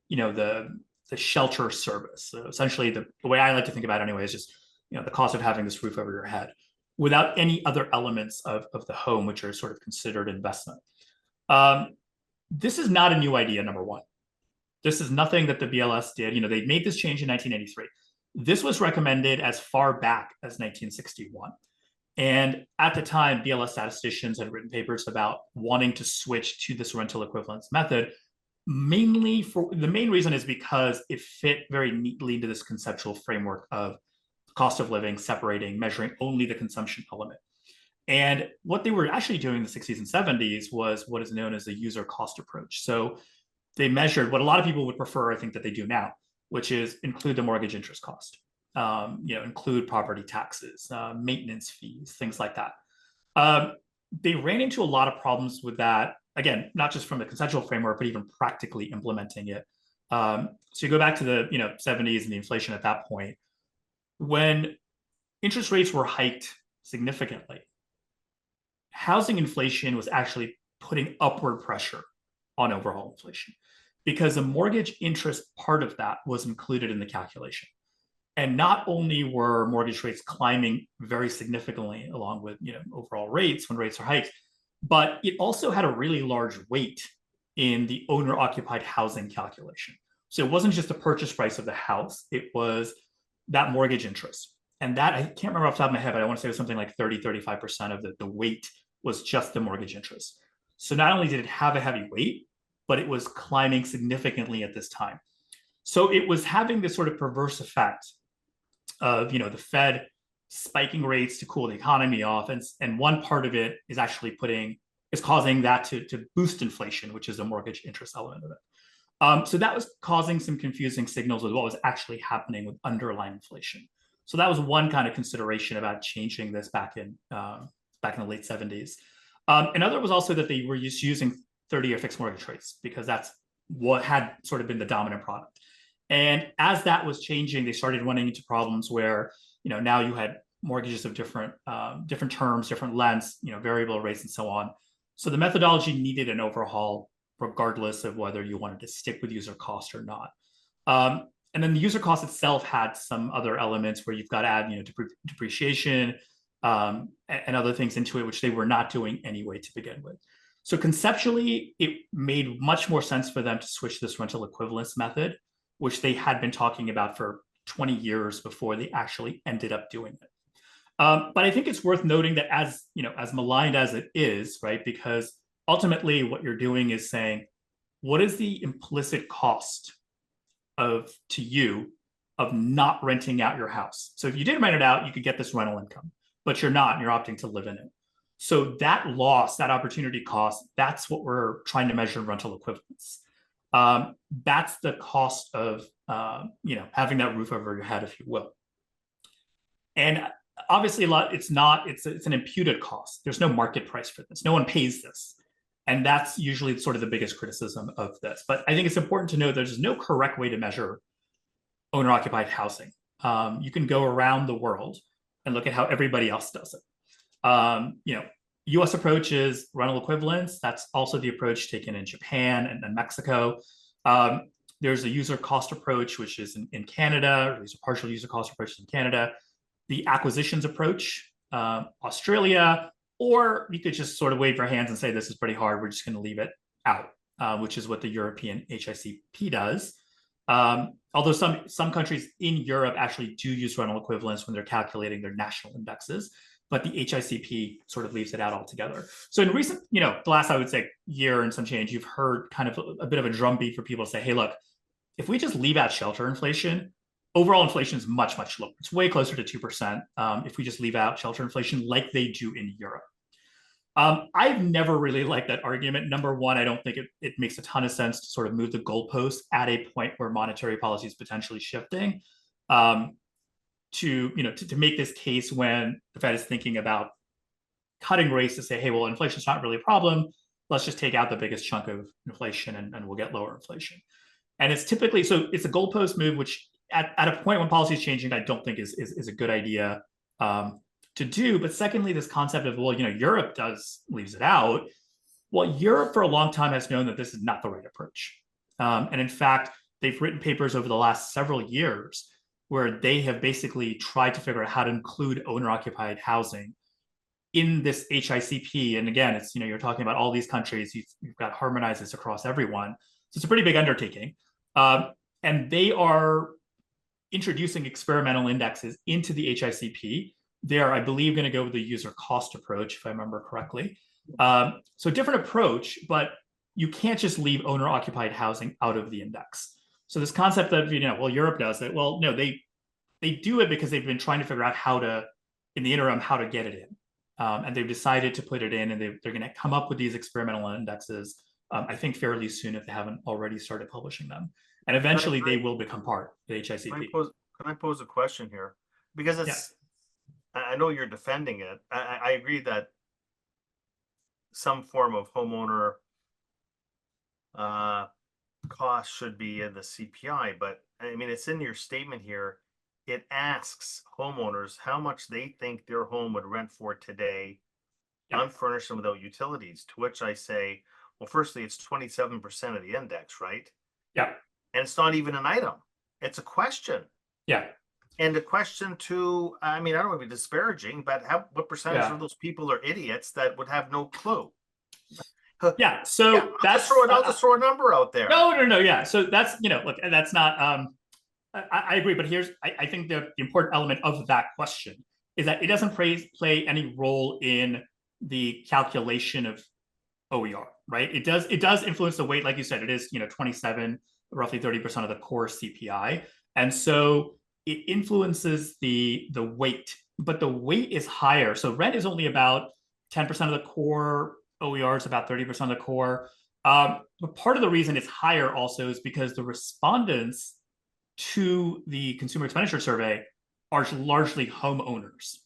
the shelter service. So essentially, the way I like to think about it anyway is just, the cost of having this roof over your head without any other elements of the home, which are sort of considered investment. This is not a new idea, number one. This is nothing that the BLS did. They made this change in 1983. This was recommended as far back as 1961. And at the time, BLS statisticians had written papers about wanting to switch to this rental equivalence method. Mainly for the main reason is because it fit very neatly into this conceptual framework of cost of living, separating, measuring only the consumption element. And what they were actually doing in the 60s and 70s was what is known as a user cost approach. So they measured what a lot of people would prefer, I think, that they do now, which is include the mortgage interest cost, include property taxes, maintenance fees, things like that. They ran into a lot of problems with that. Again, not just from the conceptual framework, but even practically implementing it. So you go back to the 70s and the inflation at that point, when interest rates were hiked significantly, housing inflation was actually putting upward pressure on overall inflation because the mortgage interest part of that was included in the calculation. And not only were mortgage rates climbing very significantly along with overall rates when rates are hiked, but it also had a really large weight in the owner-occupied housing calculation. So it wasn't just the purchase price of the house, it was that mortgage interest. And that, I can't remember off the top of my head, but I want to say it was something like 30-35% of the weight was just the mortgage interest. So not only did it have a heavy weight, but it was climbing significantly at this time. So it was having this sort of perverse effect of the Fed spiking rates to cool the economy off, and one part of it is actually causing that to boost inflation, which is the mortgage interest element of it. So that was causing some confusing signals with what was actually happening with underlying inflation. So that was one kind of consideration about changing this back in the late 70s. Another was also that they were just using 30-year fixed mortgage rates because that's what had sort of been the dominant product. And as that was changing, they started running into problems where now you had mortgages of different terms, different lengths, variable rates, and so on. So the methodology needed an overhaul, regardless of whether you wanted to stick with user cost or not. And then the user cost itself had some other elements where you've got to add, depreciation and other things into it, which they were not doing anyway to begin with. So conceptually, it made much more sense for them to switch this rental equivalence method, which they had been talking about for 20 years before they actually ended up doing it. But I think it's worth noting that as maligned as it is, right? Because ultimately what you're doing is saying, what is the implicit cost to you of not renting out your house? So if you did rent it out, you could get this rental income, but you're not, and you're opting to live in it. So that loss, that opportunity cost, that's what we're trying to measure in rental equivalence. That's the cost of having that roof over your head, if you will. And obviously, it's an imputed cost. There's no market price for this. No one pays this. And that's usually sort of the biggest criticism of this. But I think it's important to know there's no correct way to measure owner-occupied housing. You can go around the world and look at how everybody else does it. US approach is rental equivalence. That's also the approach taken in Japan and Mexico. There's a user cost approach, which is in Canada. There's a partial user cost approach in Canada. The acquisitions approach, Australia, or you could just sort of wave your hands and say, this is pretty hard, we're just going to leave it out, which is what the European HICP does. Although some countries in Europe actually do use rental equivalence when they're calculating their national indexes, but the HICP sort of leaves it out altogether. So in recent, the last, I would say, year and some change, you've heard kind of a bit of a drumbeat for people to say, hey, look, if we just leave out shelter inflation, overall inflation is much, much lower. It's way closer to 2% if we just leave out shelter inflation like they do in Europe. I've never really liked that argument. Number one, I don't think it makes a ton of sense to sort of move the goalpost at a point where monetary policy is potentially shifting to make this case when the Fed is thinking about cutting rates to say, hey, well, inflation is not really a problem. Let's just take out the biggest chunk of inflation and we'll get lower inflation. And it's typically, so it's a goalpost move, which at a point when policy is changing, I don't think is a good idea to do. But secondly, this concept of, well, Europe leaves it out. Well, Europe for a long time has known that this is not the right approach. And in fact, they've written papers over the last several years where they have basically tried to figure out how to include owner-occupied housing in this HICP. And again, it's, you're talking about all these countries, you've got to harmonize this across everyone. So it's a pretty big undertaking. And they are introducing experimental indexes into the HICP. They're, I believe, going to go with the user cost approach, if I remember correctly. So different approach, but you can't just leave owner-occupied housing out of the index. So this concept of, well, Europe does it. Well, no, they do it because they've been trying to figure out how to, in the interim, how to get it in. And they've decided to put it in, and they're going to come up with these experimental indexes, I think fairly soon, if they haven't already started publishing them. And eventually they will become part of the HICP. Can I pose a question here? Because it's, I know you're defending it. I agree that some form of homeowner cost should be in the CPI, but I mean, it's in your statement here. It asks homeowners how much they think their home would rent for today, unfurnished and without utilities, to which I say, well, firstly, it's 27% of the index, right? Yeah. And it's not even an item. It's a question. Yeah. And the question too, I mean, I don't want to be disparaging, but what percentage of those people are idiots that would have no clue? Yeah. So I'll just throw a number out there. No. Yeah. So that's, look, that's not, I agree, but I think the important element of that question is that it doesn't play any role in the calculation of OER, right? It does influence the weight, like you said. It is 27, roughly 30% of the core CPI, and so it influences the weight, but the weight is higher. So rent is only about 10% of the core. OER is about 30% of the core. But part of the reason it's higher also is because the respondents to the consumer expenditure survey are largely homeowners,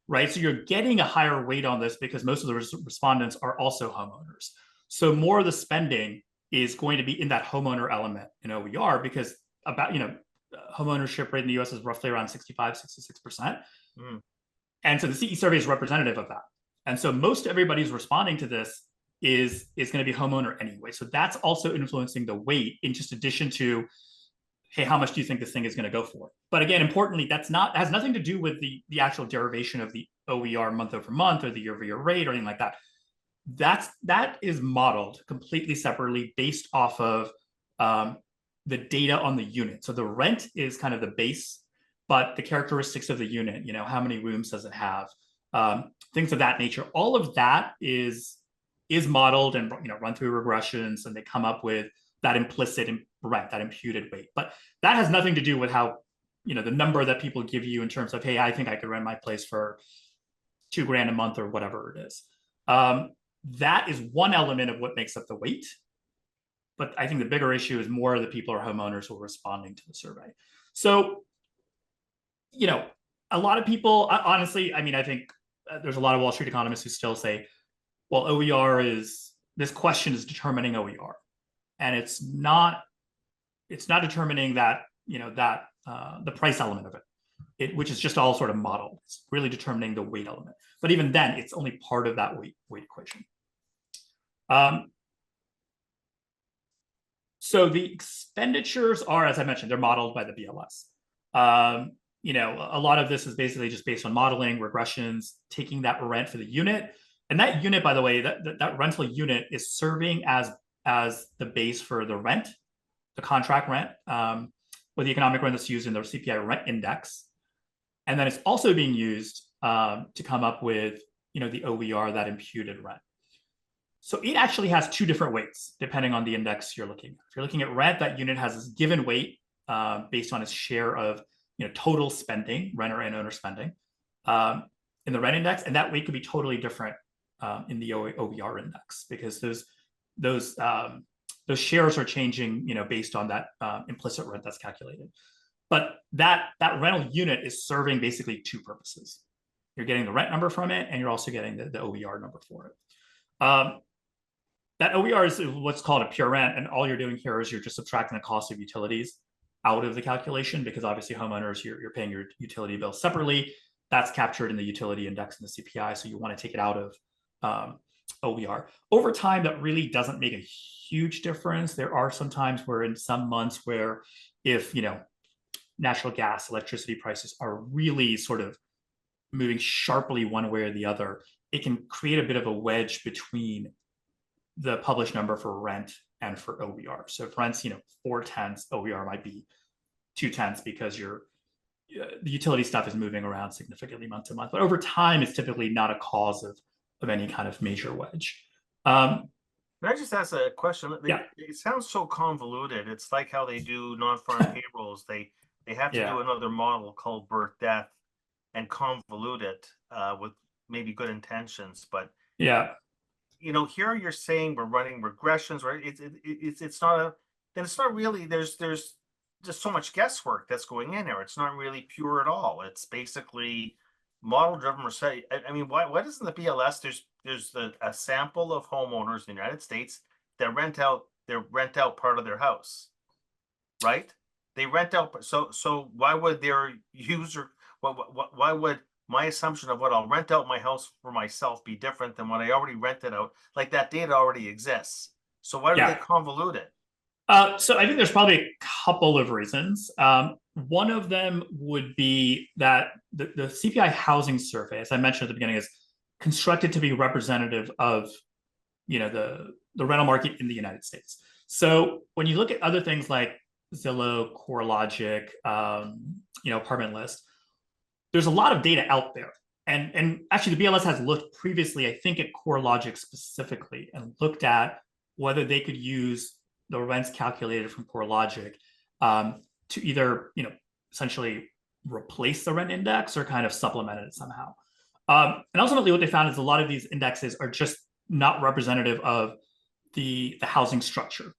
right? So you're getting a higher weight on this because most of the respondents are also homeowners. So more of the spending is going to be in that homeowner element in OER, because about, homeownership rate in the US is roughly around 65, 66%. And so the CE survey is representative of that. And so most everybody's responding to this is going to be homeowner anyway. So that's also influencing the weight, in just addition to, hey, how much do you think this thing is going to go for? But again, importantly, has nothing to do with the actual derivation of the OER month over month or the year-over-year rate or anything like that. That is modeled completely separately based off of the data on the unit. So the rent is kind of the base, but the characteristics of the unit, how many rooms does it have, things of that nature. All of that is modeled and run through regressions, and they come up with that implicit rent, that imputed weight. But that has nothing to do with how, the number that people give you in terms of, hey, I think I could rent my place for $2,000 a month or whatever it is. That is one element of what makes up the weight. But I think the bigger issue is more of the people are homeowners who are responding to the survey. So, a lot of people, honestly, I mean, I think there's a lot of Wall Street economists who still say, well, this question is determining OER. And it's not determining that, the price element of it, which is just all sort of modeled. It's really determining the weight element. But even then, it's only part of that weight equation. So the expenditures are, as I mentioned, they're modeled by the BLS. A lot of this is basically just based on modeling, regressions, taking that rent for the unit. And that unit, by the way, that rental unit is serving as the base for the rent, the contract rent, or the economic rent that's used in the CPI rent index. And then it's also being used to come up with, the OER, that imputed rent. So it actually has two different weights, depending on the index you're looking at. If you're looking at rent, that unit has this given weight based on its share of total spending, renter and owner spending, in the rent index. And that weight could be totally different in the OER index, because those shares are changing, based on that implicit rent that's calculated. But that rental unit is serving basically two purposes. You're getting the rent number from it, and you're also getting the OER number for it. That OER is what's called a pure rent, and all you're doing here is you're just subtracting the cost of utilities out of the calculation, because obviously homeowners, you're paying your utility bill separately. That's captured in the utility index in the CPI, so you want to take it out of OER. Over time, that really doesn't make a huge difference. There are some times where, in some months, where if natural gas, electricity prices are really sort of moving sharply one way or the other, it can create a bit of a wedge between the published number for rent and for OER. So if rent's, 4/10, OER might be 2/10 because the utility stuff is moving around significantly month to month. But over time, it's typically not a cause of any kind of major wedge. Can I just ask a question? Yeah. It sounds so convoluted. It's like how they do non-farm payrolls. They have to do another model called birth death and convolute it with maybe good intentions. But yeah, here you're saying we're running regressions, right? It's not a, then it's not really, there's just so much guesswork that's going in there. It's not really pure at all. It's basically model driven. I mean, why doesn't the BLS, there's a sample of homeowners in the United States that rent out part of their house, right? They rent out. So why would their user, why would my assumption of what I'll rent out my house for myself be different than what I already rented out? Like, that data already exists. So why do they convolute it? So I think there's probably a couple of reasons. One of them would be that the CPI housing survey, as I mentioned at the beginning, is constructed to be representative of the rental market in the United States. So when you look at other things like Zillow, CoreLogic, Apartment List, there's a lot of data out there. And actually, the BLS has looked previously, I think, at CoreLogic specifically, and looked at whether they could use the rents calculated from CoreLogic to either, essentially replace the rent index or kind of supplement it somehow. And ultimately, what they found is a lot of these indexes are just not representative of the housing structure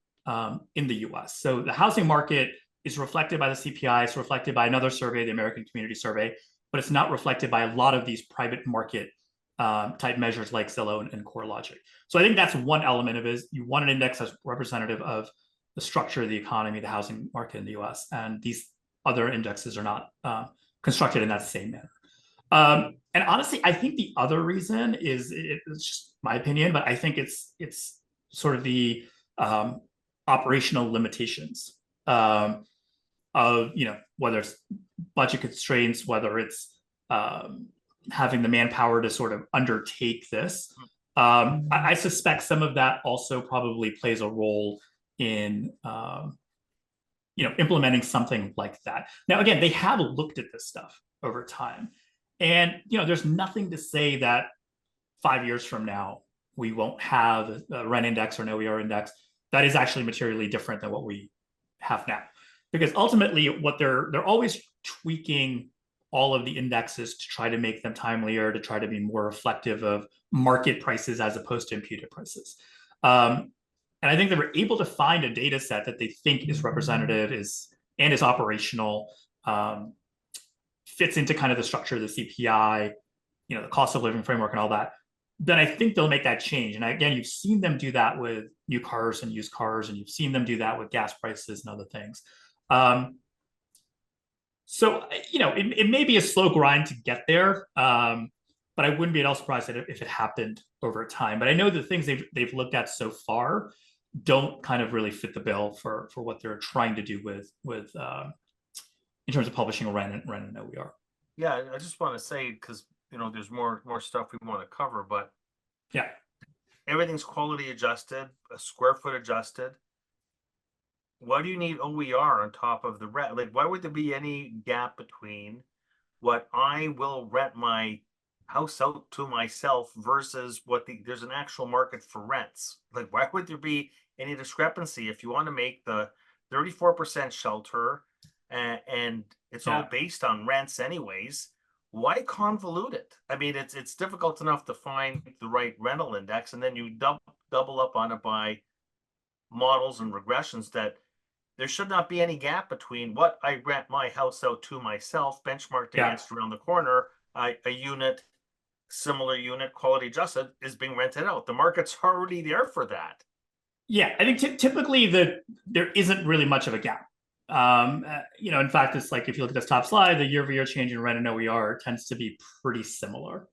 in the US. So the housing market is reflected by the CPI, it's reflected by another survey, the American Community Survey, but it's not reflected by a lot of these private market type measures like Zillow and CoreLogic. So I think that's one element of it, is you want an index that's representative of the structure of the economy, the housing market in the US, and these other indexes are not constructed in that same manner. And honestly, I think the other reason is, it's just my opinion, but I think it's sort of the operational limitations of, whether it's budget constraints, whether it's having the manpower to sort of undertake this. I suspect some of that also probably plays a role in implementing something like that. Now, again, they have looked at this stuff over time, and there's nothing to say that 5 years from now we won't have a rent index or an OER index that is actually materially different than what we have now, because ultimately what they're always tweaking all of the indexes to try to make them timelier, to try to be more reflective of market prices as opposed to imputed prices. And I think they were able to find a data set that they think is representative, is operational, fits into kind of the structure of the CPI, the cost of living framework and all that. Then I think they'll make that change. And again, you've seen them do that with new cars and used cars, and you've seen them do that with gas prices and other things. So, it may be a slow grind to get there, but I wouldn't be at all surprised if it happened over time. But I know the things they've looked at so far don't kind of really fit the bill for what they're trying to do with in terms of publishing rent and OER. Yeah, I just want to say, because there's more stuff we want to cover, but yeah, everything's quality adjusted, square foot adjusted. Why do you need OER on top of the rent? Like, why would there be any gap between what I will rent my house out to myself versus what there's an actual market for rents? Like, why would there be any discrepancy if you want to make the 34% shelter and it's all based on rents anyways? Why convolute it? I mean, it's difficult enough to find the right rental index, and then you double up on it by models and regressions. That there should not be any gap between what I rent my house out to myself, benchmarked against around the corner, a unit, similar unit, quality adjusted, is being rented out. The market's already there for that. Yeah, I think typically there isn't really much of a gap. In fact, it's like, if you look at this top slide, the year-over-year change in rent and OER tends to be pretty similar.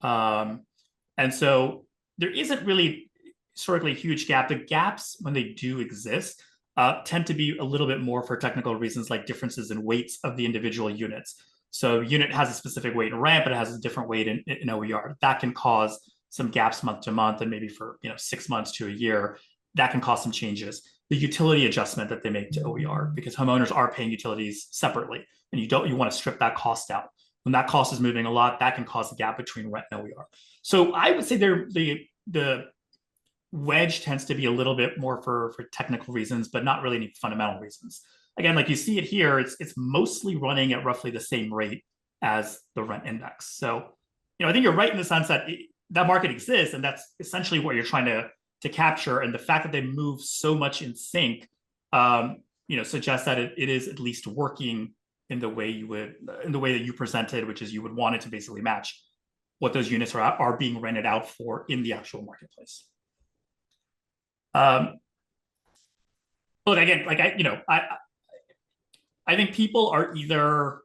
And so there isn't really historically a huge gap. The gaps, when they do exist, tend to be a little bit more for technical reasons, like differences in weights of the individual units. So unit has a specific weight in rent, but it has a different weight in OER. That can cause some gaps month to month, and maybe for 6 months to a year. that can cause some changes. The utility adjustment that they make to OER, because homeowners are paying utilities separately, and you want to strip that cost out. When that cost is moving a lot, that can cause a gap between rent and OER. So I would say the wedge tends to be a little bit more for technical reasons, but not really any fundamental reasons. Again, like you see it here, it's mostly running at roughly the same rate as the rent index. So, I think you're right in the sense that that market exists, and that's essentially what you're trying to capture. And the fact that they move so much in sync, suggests that it is at least working in the way that you presented, which is you would want it to basically match what those units are being rented out for in the actual marketplace. Look, again, like I think people are either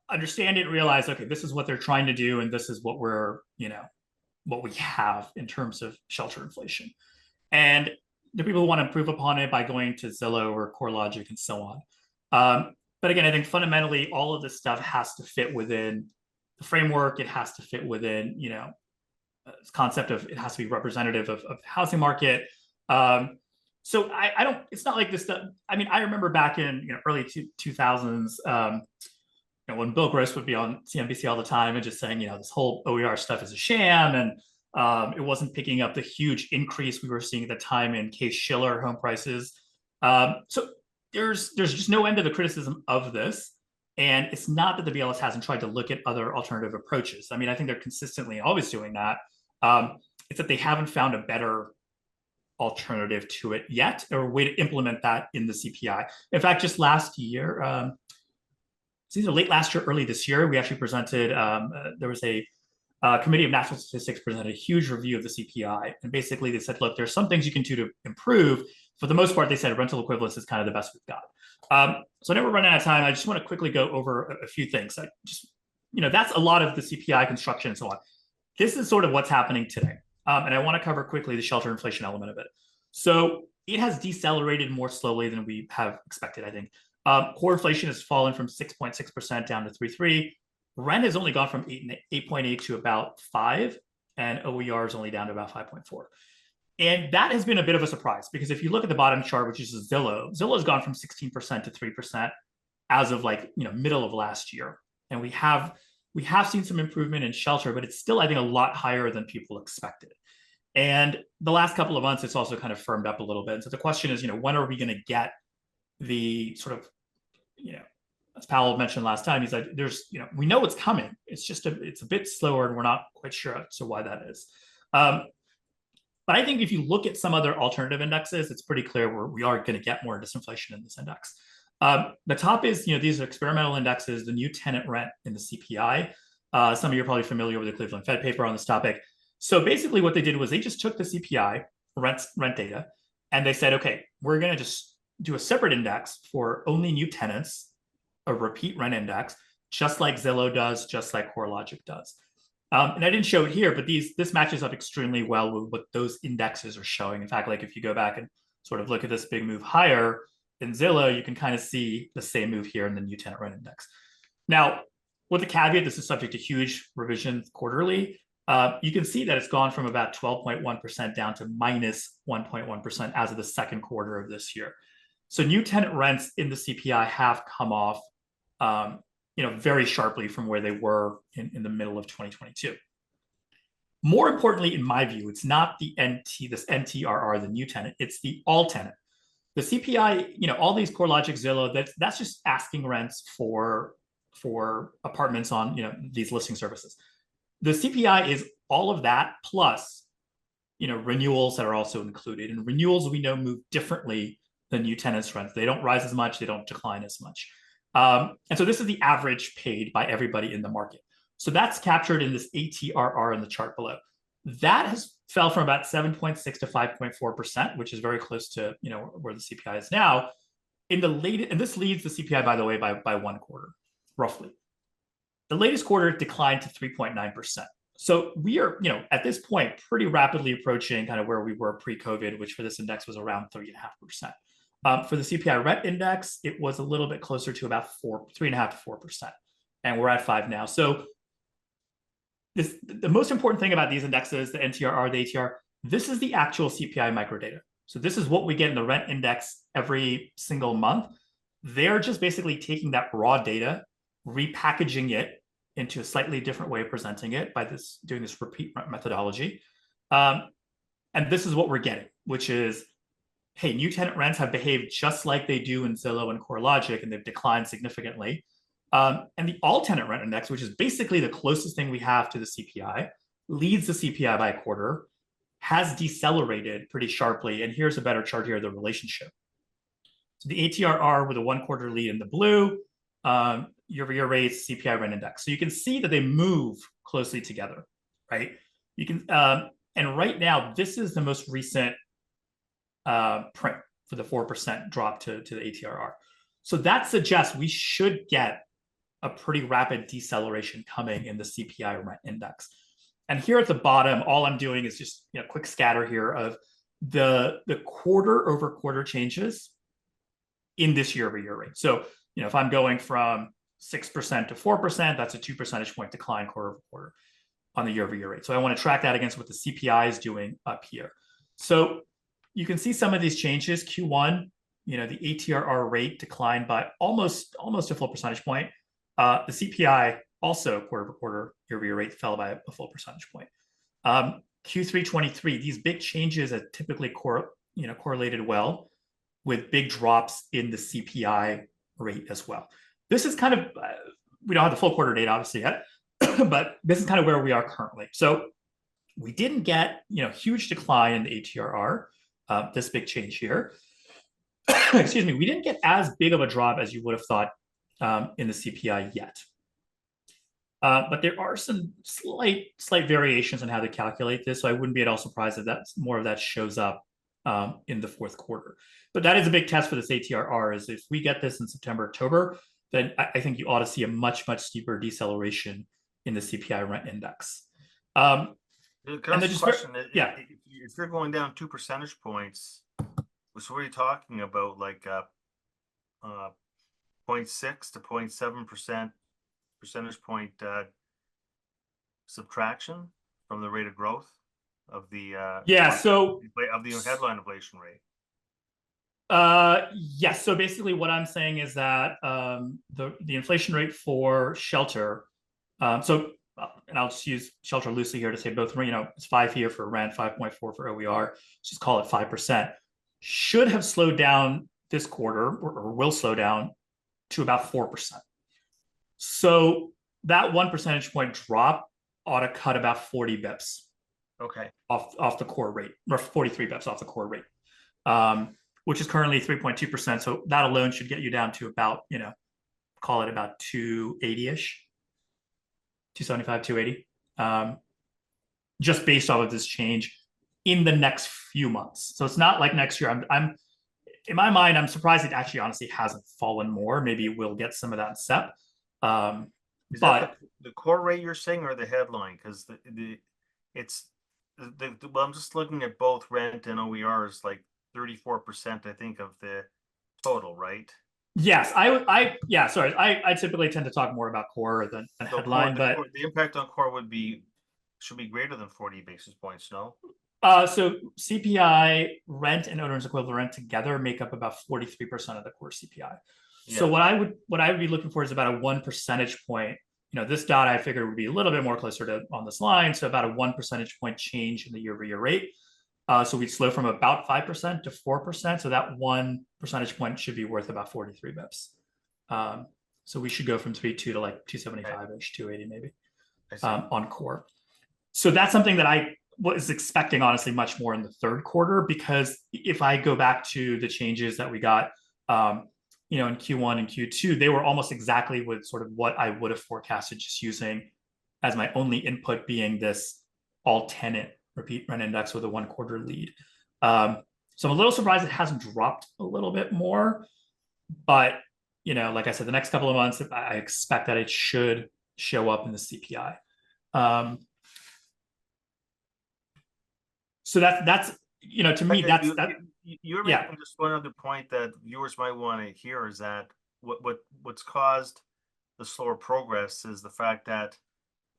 understand it and realize, okay, this is what they're trying to do, and this is what what we have in terms of shelter inflation. And the people who want to improve upon it by going to Zillow or CoreLogic and so on. But again, I think fundamentally all of this stuff has to fit within the framework. It has to fit within, this concept of it has to be representative of the housing market. So I don't, it's not like this stuff. I mean, I remember back in early 2000s, when Bill Gross would be on CNBC all the time and just saying, this whole OER stuff is a sham, and it wasn't picking up the huge increase we were seeing at the time in Case-Shiller home prices. So there's just no end to the criticism of this. And it's not that the BLS hasn't tried to look at other alternative approaches. I mean, I think they're consistently always doing that. It's that they haven't found a better alternative to it yet, or a way to implement that in the CPI. In fact, just last year, it's either late last year, early this year, we actually presented, there was a Committee of National Statistics presented a huge review of the CPI. And basically they said, look, there's some things you can do to improve. For the most part, they said rental equivalence is kind of the best we've got. So I know we're running out of time. I just want to quickly go over a few things. That's a lot of the CPI construction and so on. This is sort of what's happening today. And I want to cover quickly the shelter inflation element of it. So it has decelerated more slowly than we have expected, I think. Core inflation has fallen from 6.6% down to 3.3%. Rent has only gone from 8.8 to about 5, and OER is only down to about 5.4. And that has been a bit of a surprise, because if you look at the bottom chart, which is Zillow has gone from 16% to 3% as of middle of last year. And we have seen some improvement in shelter, but it's still, I think, a lot higher than people expected. And the last couple of months, it's also kind of firmed up a little bit. So the question is, when are we going to get the sort of, as Powell mentioned last time, he's like, we know it's coming. It's just it's a bit slower, and we're not quite sure as to why that is. But I think if you look at some other alternative indexes, it's pretty clear we are going to get more disinflation in this index. The top is, these are experimental indexes, the new tenant rent in the CPI. Some of you are probably familiar with the Cleveland Fed paper on this topic. So basically what they did was they just took the CPI rent data, and they said, okay, we're going to just do a separate index for only new tenants, a repeat rent index, just like Zillow does, just like CoreLogic does. And I didn't show it here, but this matches up extremely well with what those indexes are showing. In fact, like if you go back and sort of look at this big move higher in Zillow, you can kind of see the same move here in the new tenant rent index. Now, with the caveat, this is subject to huge revisions quarterly. You can see that it's gone from about 12.1% down to minus 1.1% as of the second quarter of this year. So new tenant rents in the CPI have come off very sharply from where they were in the middle of 2022. More importantly, in my view, it's not the this NTRR, the new tenant, it's the all tenant. The CPI, all these CoreLogic, Zillow, that's just asking rents for apartments on these listing services. The CPI is all of that plus renewals that are also included. And renewals, we know, move differently than new tenants rents. They don't rise as much, they don't decline as much. And so this is the average paid by everybody in the market. So that's captured in this ATRR in the chart below. That has fell from about 7.6 to 5.4%, which is very close to where the CPI is now. And this leads the CPI, by the way, by 1 quarter, roughly. The latest quarter declined to 3.9%. So we are, at this point, pretty rapidly approaching kind of where we were pre-COVID, which for this index was around 3.5%. For the CPI rent index, it was a little bit closer to about 3.5 to 4%. And we're at 5 now. So the most important thing about these indexes, the NTRR, the ATR, this is the actual CPI microdata. So this is what we get in the rent index every single month. They're just basically taking that raw data, repackaging it into a slightly different way of presenting it by doing this repeat methodology. And this is what we're getting, which is, hey, new tenant rents have behaved just like they do in Zillow and CoreLogic, and they've declined significantly. And the all tenant rent index, which is basically the closest thing we have to the CPI, leads the CPI by a quarter, has decelerated pretty sharply. And here's a better chart here, the relationship. So the ATRR with a 1 quarter lead in the blue, year-over-year rates, CPI rent index. So you can see that they move closely together, right? You can, and right now, this is the most recent print for the 4% drop to the ATRR. So that suggests we should get a pretty rapid deceleration coming in the CPI rent index. And here at the bottom, all I'm doing is just a quick scatter here of the quarter over quarter changes in this year-over-year rate. So, if I'm going from 6% to 4%, that's a 2 percentage point decline quarter over quarter on the year-over-year rate. So I want to track that against what the CPI is doing up here. So you can see some of these changes. Q1, the ATRR rate declined by almost a full percentage point. The CPI also quarter over quarter year-over-year rate fell by a full percentage point. Q3 23, these big changes are typically correlated well with big drops in the CPI rate as well. This is kind of, we don't have the full quarter data obviously yet, but this is kind of where we are currently. So we didn't get, huge decline in the ATRR, this big change here. Excuse me, we didn't get as big of a drop as you would have thought in the CPI yet. But there are some slight variations in how to calculate this. So I wouldn't be at all surprised if more of that shows up in the fourth quarter. But that is a big test for this ATRR, is if we get this in September, October, then I think you ought to see a much steeper deceleration in the CPI rent index. Can I ask a question? Yeah. If you're going down 2 percentage points, so what are you talking about? Like 0.6 to 0.7% percentage point subtraction from the rate of growth of the of the headline inflation rate. Yes. So basically what I'm saying is that the inflation rate for shelter, and I'll just use shelter loosely here to say both, it's 5 here for rent, 5.4 for OER, just call it 5%, should have slowed down this quarter or will slow down to about 4%. So that 1 percentage point drop ought to cut about 40 bips. Okay. Off the core rate, or 43 bips off the core rate, which is currently 3.2%. So that alone should get you down to about, call it about 280-ish, 275, 280, just based off of this change in the next few months. So it's not like next year. I'm in my mind, I'm surprised it actually honestly hasn't fallen more. Maybe we'll get some of that in SEP. Is that the core rate you're saying, or the headline? Because well, I'm just looking at both rent and OER is like 34%, I think, of the total, right? Yes, sorry. I typically tend to talk more about core than headline, but the impact on core should be greater than 40 basis points, no? So CPI, rent, and owner's equivalent rent together make up about 43% of the core CPI. Yeah. So what I would be looking for is about a 1 percentage point. This dot I figured would be a little bit more closer to on this line, so about a 1 percentage point change in the year-over-year rate. So we'd slow from about 5% to 4%. So that 1 percentage point should be worth about 43 bips. So we should go from 3.2 to like 275-ish, 280 maybe on core. So that's something that I was expecting, honestly, much more in the third quarter, because if I go back to the changes that we got, in Q1 and Q2, they were almost exactly with sort of what I would have forecasted, just using as my only input being this all tenant repeat rent index with a 1 quarter lead. So I'm a little surprised it hasn't dropped a little bit more, but like I said, the next couple of months, I expect that it should show up in the CPI. So that's to me, that's that. You're making just one other point that viewers might want to hear, is that what's caused the slower progress is the fact that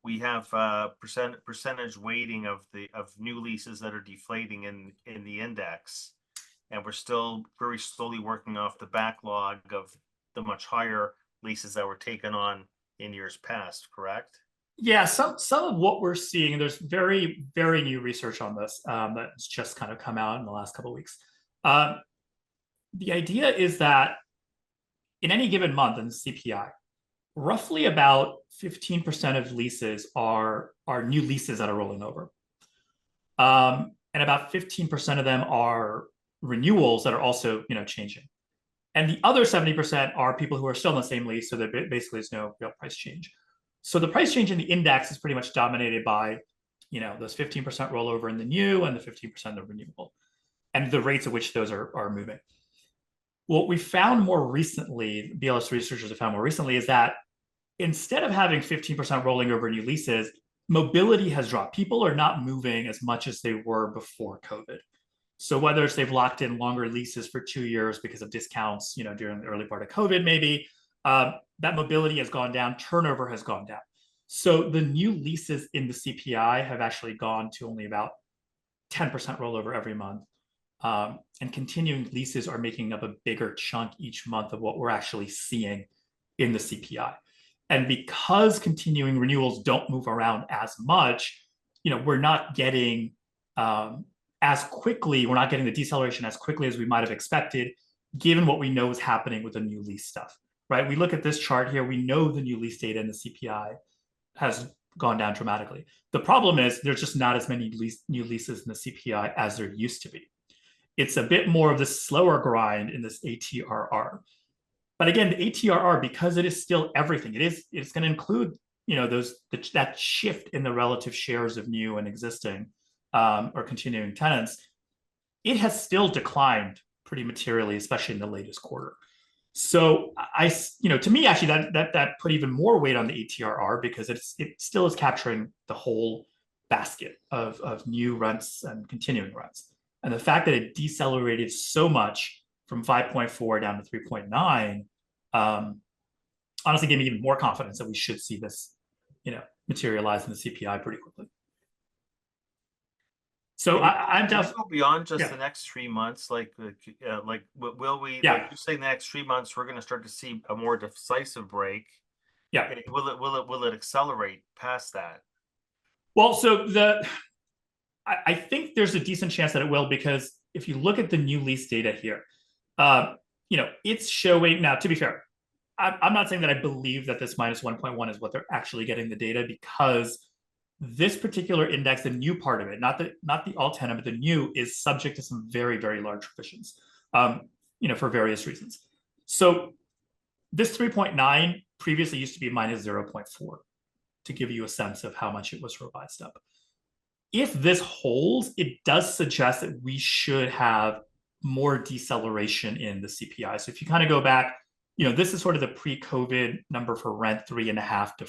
we have percentage weighting of new leases that are deflating in the index, and we're still very slowly working off the backlog of the much higher leases that were taken on in years past. Correct? Yeah, some of what we're seeing, there's very, very new research on this that's just kind of come out in the last couple of weeks. The idea is that in any given month in the CPI, roughly about 15% of leases are new leases that are rolling over. And about 15% of them are renewals that are also, changing. And the other 70% are people who are still in the same lease, so there basically is no real price change. So the price change in the index is pretty much dominated by, those 15% rollover in the new and the 15% of renewable, and the rates at which those are moving. What we found more recently, BLS researchers have found more recently, is that instead of having 15% rolling over new leases, mobility has dropped. People are not moving as much as they were before COVID. So whether it's they've locked in longer leases for 2 years because of discounts, during the early part of COVID, maybe that mobility has gone down, turnover has gone down. So the new leases in the CPI have actually gone to only about 10% rollover every month. And continuing leases are making up a bigger chunk each month of what we're actually seeing in the CPI. And because continuing renewals don't move around as much, we're not getting as quickly, we're not getting the deceleration as quickly as we might have expected, given what we know is happening with the new lease stuff, right? We look at this chart here, we know the new lease data in the CPI has gone down dramatically. The problem is there's just not as many new leases in the CPI as there used to be. It's a bit more of the slower grind in this ATRR. But again, the ATRR, because it is still everything, it's going to include, that shift in the relative shares of new and existing or continuing tenants. It has still declined pretty materially, especially in the latest quarter. So to me, actually, that put even more weight on the ATRR because it still is capturing the whole basket of new rents and continuing rents. And the fact that it decelerated so much from 5.4 down to 3.9, honestly gave me even more confidence that we should see this, materialize in the CPI pretty quickly. So I'm definitely go beyond just the next 3 months. Like will we? Yeah. Like you say, the next 3 months, we're going to start to see a more decisive break. Yeah. Will it accelerate past that? Well, so I think there's a decent chance that it will, because if you look at the new lease data here, it's showing now. To be fair, I'm not saying that I believe that this minus 1.1 is what they're actually getting the data, because this particular index, the new part of it, not the all tenant, but the new, is subject to some very, very large revisions, for various reasons. So this 3.9 previously used to be minus 0.4, to give you a sense of how much it was revised up. If this holds, it does suggest that we should have more deceleration in the CPI. So if you kind of go back, this is sort of the pre-COVID number for rent, 3.5% to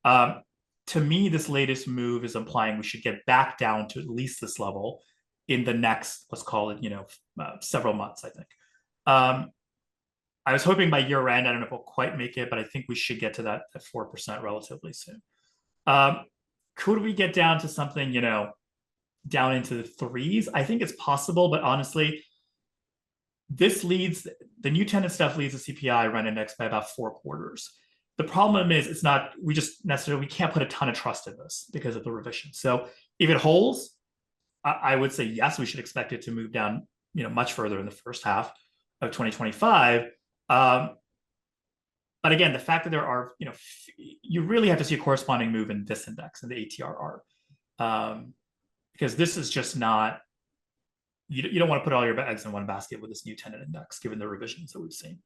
4%. To me, this latest move is implying we should get back down to at least this level in the next, let's call it, several months, I think. I was hoping by year end, I don't know if we'll quite make it, but I think we should get to that at 4% relatively soon. Could we get down to something, down into the threes? I think it's possible, but honestly, the new tenant stuff leads the CPI rent index by about 4 quarters. The problem is we can't put a ton of trust in this because of the revision. So if it holds, I would say yes, we should expect it to move down, much further in the first half of 2025. But again, the fact that there are, you really have to see a corresponding move in this index, in the ATRR, because this is just not, you don't want to put all your eggs in one basket with this new tenant index, given the revisions that we've seen.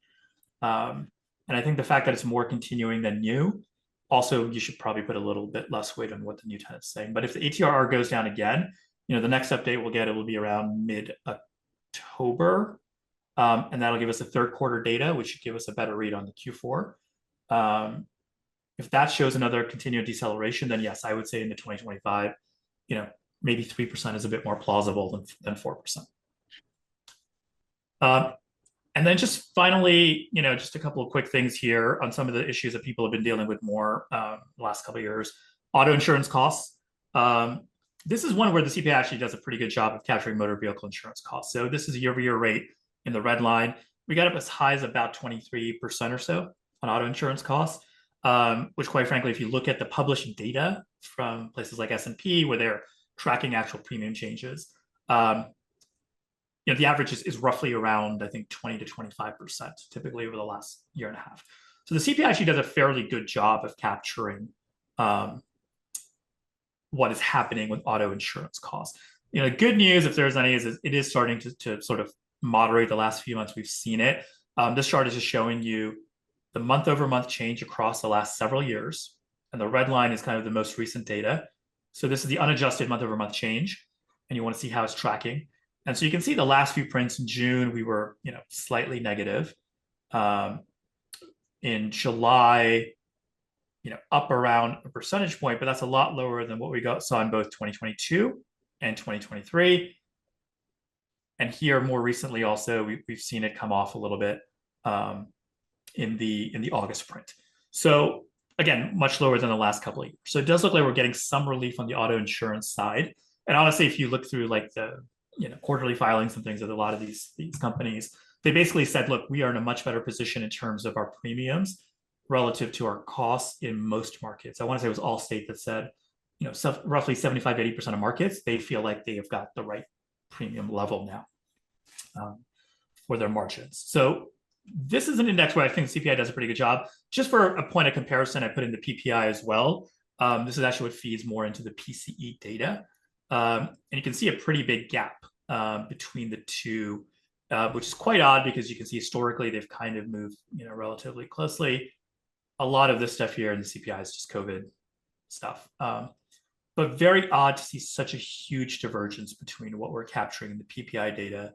And I think the fact that it's more continuing than new, also, you should probably put a little bit less weight on what the new tenant's saying. But if the ATRR goes down again, the next update we'll get, it will be around mid-October. And that'll give us a third quarter data, which should give us a better read on the Q4. If that shows another continued deceleration, then yes, I would say into 2025, maybe 3% is a bit more plausible than 4%. And then just finally, just a couple of quick things here on some of the issues that people have been dealing with more the last couple of years. Auto insurance costs. This is one where the CPI actually does a pretty good job of capturing motor vehicle insurance costs. So this is a year-over-year rate in the red line. We got up as high as about 23% or so on auto insurance costs, which quite frankly, if you look at the published data from places like S&P where they're tracking actual premium changes, the average is roughly around, I think, 20 to 25% typically over the last year and a half. So the CPI actually does a fairly good job of capturing what is happening with auto insurance costs. Good news, if there's any, is it is starting to sort of moderate the last few months. We've seen it. This chart is just showing you the month over month change across the last several years. And the red line is kind of the most recent data. So this is the unadjusted month over month change. And you want to see how it's tracking. And so you can see the last few prints in June, we were, slightly negative. In July, up around a percentage point, but that's a lot lower than what we saw in both 2022 and 2023. And here, more recently, also we've seen it come off a little bit in the August print. So again, much lower than the last couple of years. So it does look like we're getting some relief on the auto insurance side. And honestly, if you look through like the quarterly filings and things of a lot of these companies, they basically said, look, we are in a much better position in terms of our premiums relative to our costs in most markets. I want to say it was Allstate that said, roughly 75, 80% of markets, they feel like they have got the right premium level now for their margins. So this is an index where I think CPI does a pretty good job. Just for a point of comparison, I put in the PPI as well. This is actually what feeds more into the PCE data. And you can see a pretty big gap between the two, which is quite odd because you can see historically they've kind of moved, relatively closely. A lot of this stuff here in the CPI is just COVID stuff. But very odd to see such a huge divergence between what we're capturing in the PPI data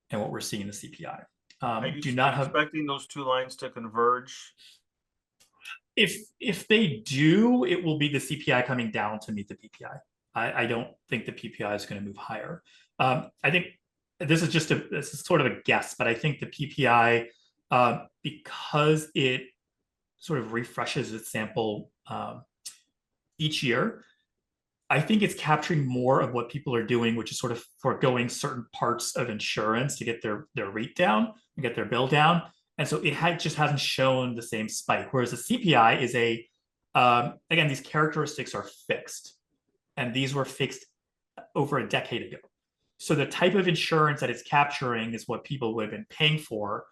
and what we're seeing in the CPI. Are you expecting those two lines to converge? If they do, it will be the CPI coming down to meet the PPI. I don't think the PPI is going to move higher. I think this is sort of a guess, but I think the PPI, because it sort of refreshes its sample each year, I think it's capturing more of what people are doing, which is sort of foregoing certain parts of insurance to get their rate down and get their bill down. And so it just hasn't shown the same spike. Whereas the CPI is again, these characteristics are fixed. And these were fixed over a decade ago. So the type of insurance that it's capturing is what people would have been paying for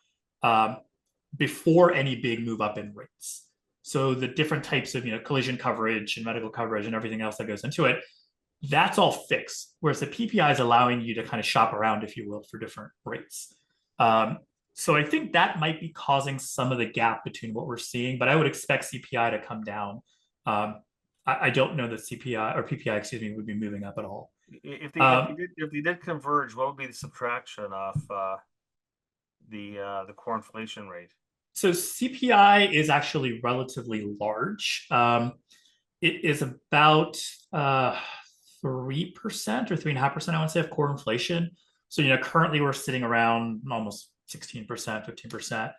before any big move up in rates. So the different types of collision coverage and medical coverage and everything else that goes into it, that's all fixed. Whereas the PPI is allowing you to kind of shop around, if you will, for different rates. So I think that might be causing some of the gap between what we're seeing, but I would expect CPI to come down. I don't know that CPI or PPI, excuse me, would be moving up at all. If they did converge, what would be the subtraction of the core inflation rate? So CPI is actually relatively large. It is about 3% or 3.5%, I want to say, of core inflation. So currently we're sitting around almost 16%, 15%.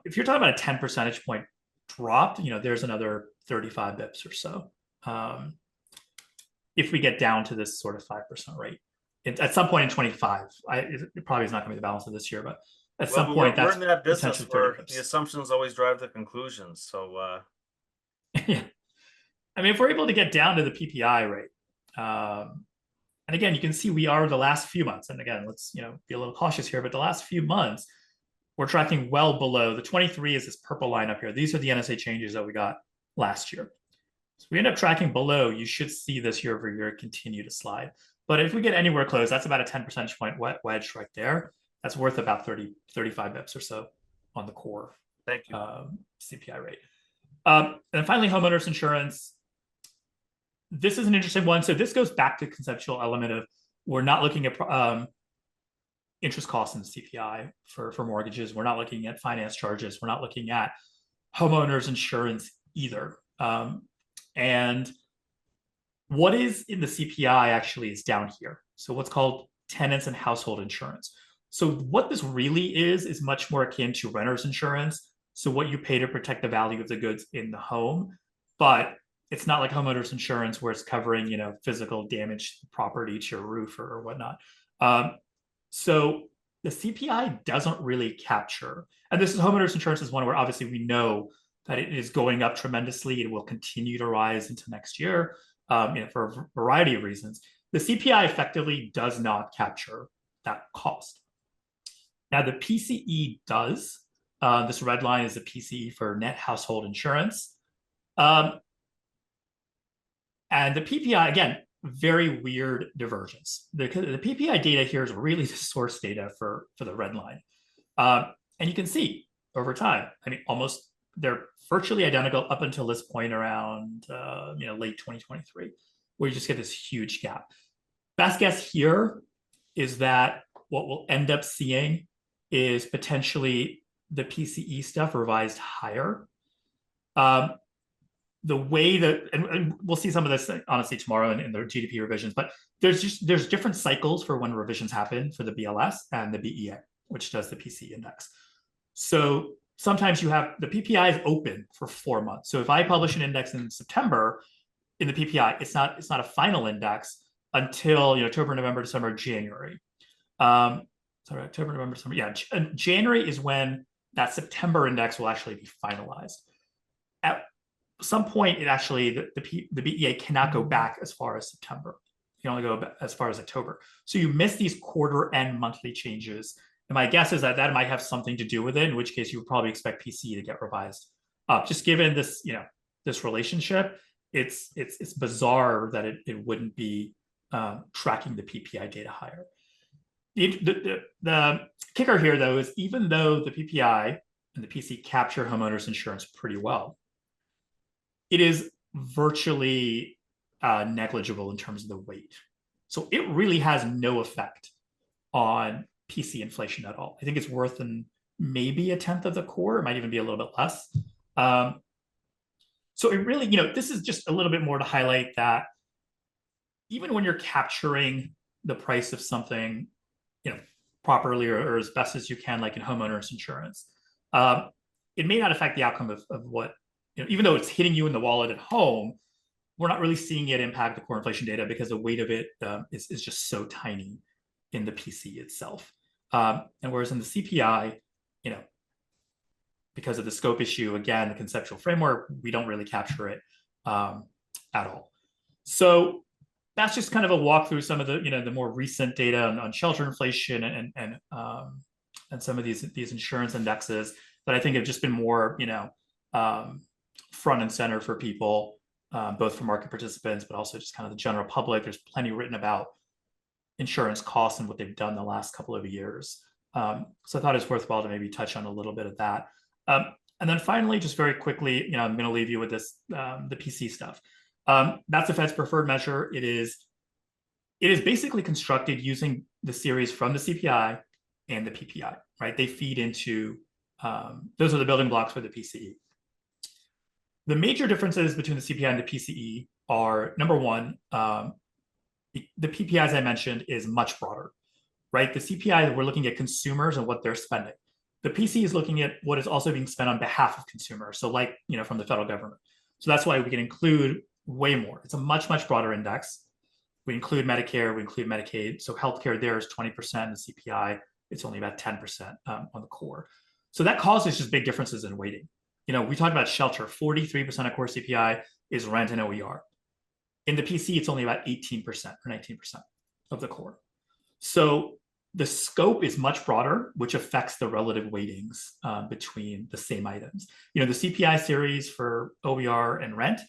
If you're talking about a 10 percentage point drop, there's another 35 bips or so. If we get down to this sort of 5% rate at some point in 25, it probably is not going to be the balance of this year, but at some point, we're in that business where the assumptions always drive the conclusions. So, yeah, I mean, if we're able to get down to the PPI rate, and again, you can see we are the last few months, and again, let's be a little cautious here, but the last few months, we're tracking well below. The 23 is this purple line up here. These are the NSA changes that we got last year. So we end up tracking below. You should see this year over year continue to slide. But if we get anywhere close, that's about a 10 percentage point wedge right there. That's worth about 30, 35 bips or so on the core. Thank you. CPI rate. And finally, homeowners insurance. This is an interesting one. So this goes back to the conceptual element of we're not looking at interest costs in the CPI for mortgages. We're not looking at finance charges. We're not looking at homeowners insurance either. And what is in the CPI actually is down here. So what's called tenants and household insurance. So what this really is much more akin to renter's insurance. So what you pay to protect the value of the goods in the home, but it's not like homeowners insurance where it's covering, physical damage to the property, to your roof or whatnot. So the CPI doesn't really capture, and this is homeowners insurance is one where obviously we know that it is going up tremendously. It will continue to rise into next year, for a variety of reasons. The CPI effectively does not capture that cost. Now, the PCE does. This red line is the PCE for net household insurance. And the PPI, again, very weird divergence. The PPI data here is really the source data for the red line. And you can see over time, almost they're virtually identical up until this point around late 2023, where you just get this huge gap. Best guess here is that what we'll end up seeing is potentially the PCE stuff revised higher. The way that, and we'll see some of this honestly tomorrow in the GDP revisions, but there's different cycles for when revisions happen for the BLS and the BEA, which does the PCE index. So sometimes you have the PPI is open for 4 months. So if I publish an index in September in the PPI, it's not a final index until October, November, December, January. Sorry, October, November, December. Yeah, January is when that September index will actually be finalized. At some point, the BEA cannot go back as far as September. You can only go as far as October. So you miss these quarter and monthly changes. And my guess is that might have something to do with it, in which case you would probably expect PCE to get revised up. Just given this, this relationship, it's bizarre that it wouldn't be tracking the PPI data higher. The kicker here, though, is even though the PPI and the PC capture homeowners insurance pretty well, it is virtually negligible in terms of the weight. So it really has no effect on PC inflation at all. I think it's worth maybe a tenth of the core. It might even be a little bit less. So it really, this is just a little bit more to highlight that even when you're capturing the price of something, properly or as best as you can, like in homeowners insurance, it may not affect the outcome of what, even though it's hitting you in the wallet at home, we're not really seeing it impact the core inflation data because the weight of it is just so tiny in the PC itself. And whereas in the CPI, because of the scope issue, again, the conceptual framework, we don't really capture it at all. So that's just kind of a walk through some of the, the more recent data on shelter inflation and some of these insurance indexes that I think have just been more, front and center for people, both for market participants, but also just kind of the general public. There's plenty written about insurance costs and what they've done the last couple of years. So I thought it's worthwhile to maybe touch on a little bit of that. And then finally, just very quickly, I'm going to leave you with this, the PC stuff. That's the Fed's preferred measure. It is basically constructed using the series from the CPI and the PPI, right? They feed into, those are the building blocks for the PCE. The major differences between the CPI and the PCE are, number one, the PPI, as I mentioned, is much broader, right? The CPI, we're looking at consumers and what they're spending. The PC is looking at what is also being spent on behalf of consumers. So like, from the federal government. So that's why we can include way more. It's a much, much broader index. We include Medicare, we include Medicaid. So healthcare there is 20%, the CPI, it's only about 10% on the core. So that causes just big differences in weighting. We talked about shelter, 43% of core CPI is rent and OER. In the PC, it's only about 18% or 19% of the core. So the scope is much broader, which affects the relative weightings between the same items. The CPI series for OER and rent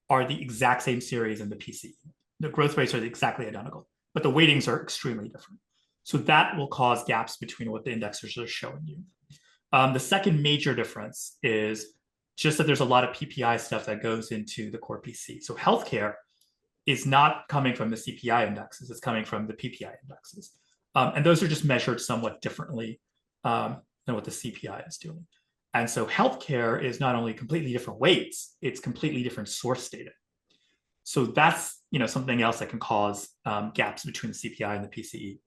are the exact same series in the PC. The growth rates are exactly identical, but the weightings are extremely different. So that will cause gaps between what the indexers are showing you. The second major difference is just that there's a lot of PPI stuff that goes into the core PC. So healthcare is not coming from the CPI indexes, it's coming from the PPI indexes. And those are just measured somewhat differently than what the CPI is doing. And so healthcare is not only completely different weights, it's completely different source data. So that's something else that can cause gaps between the CPI and the PCE.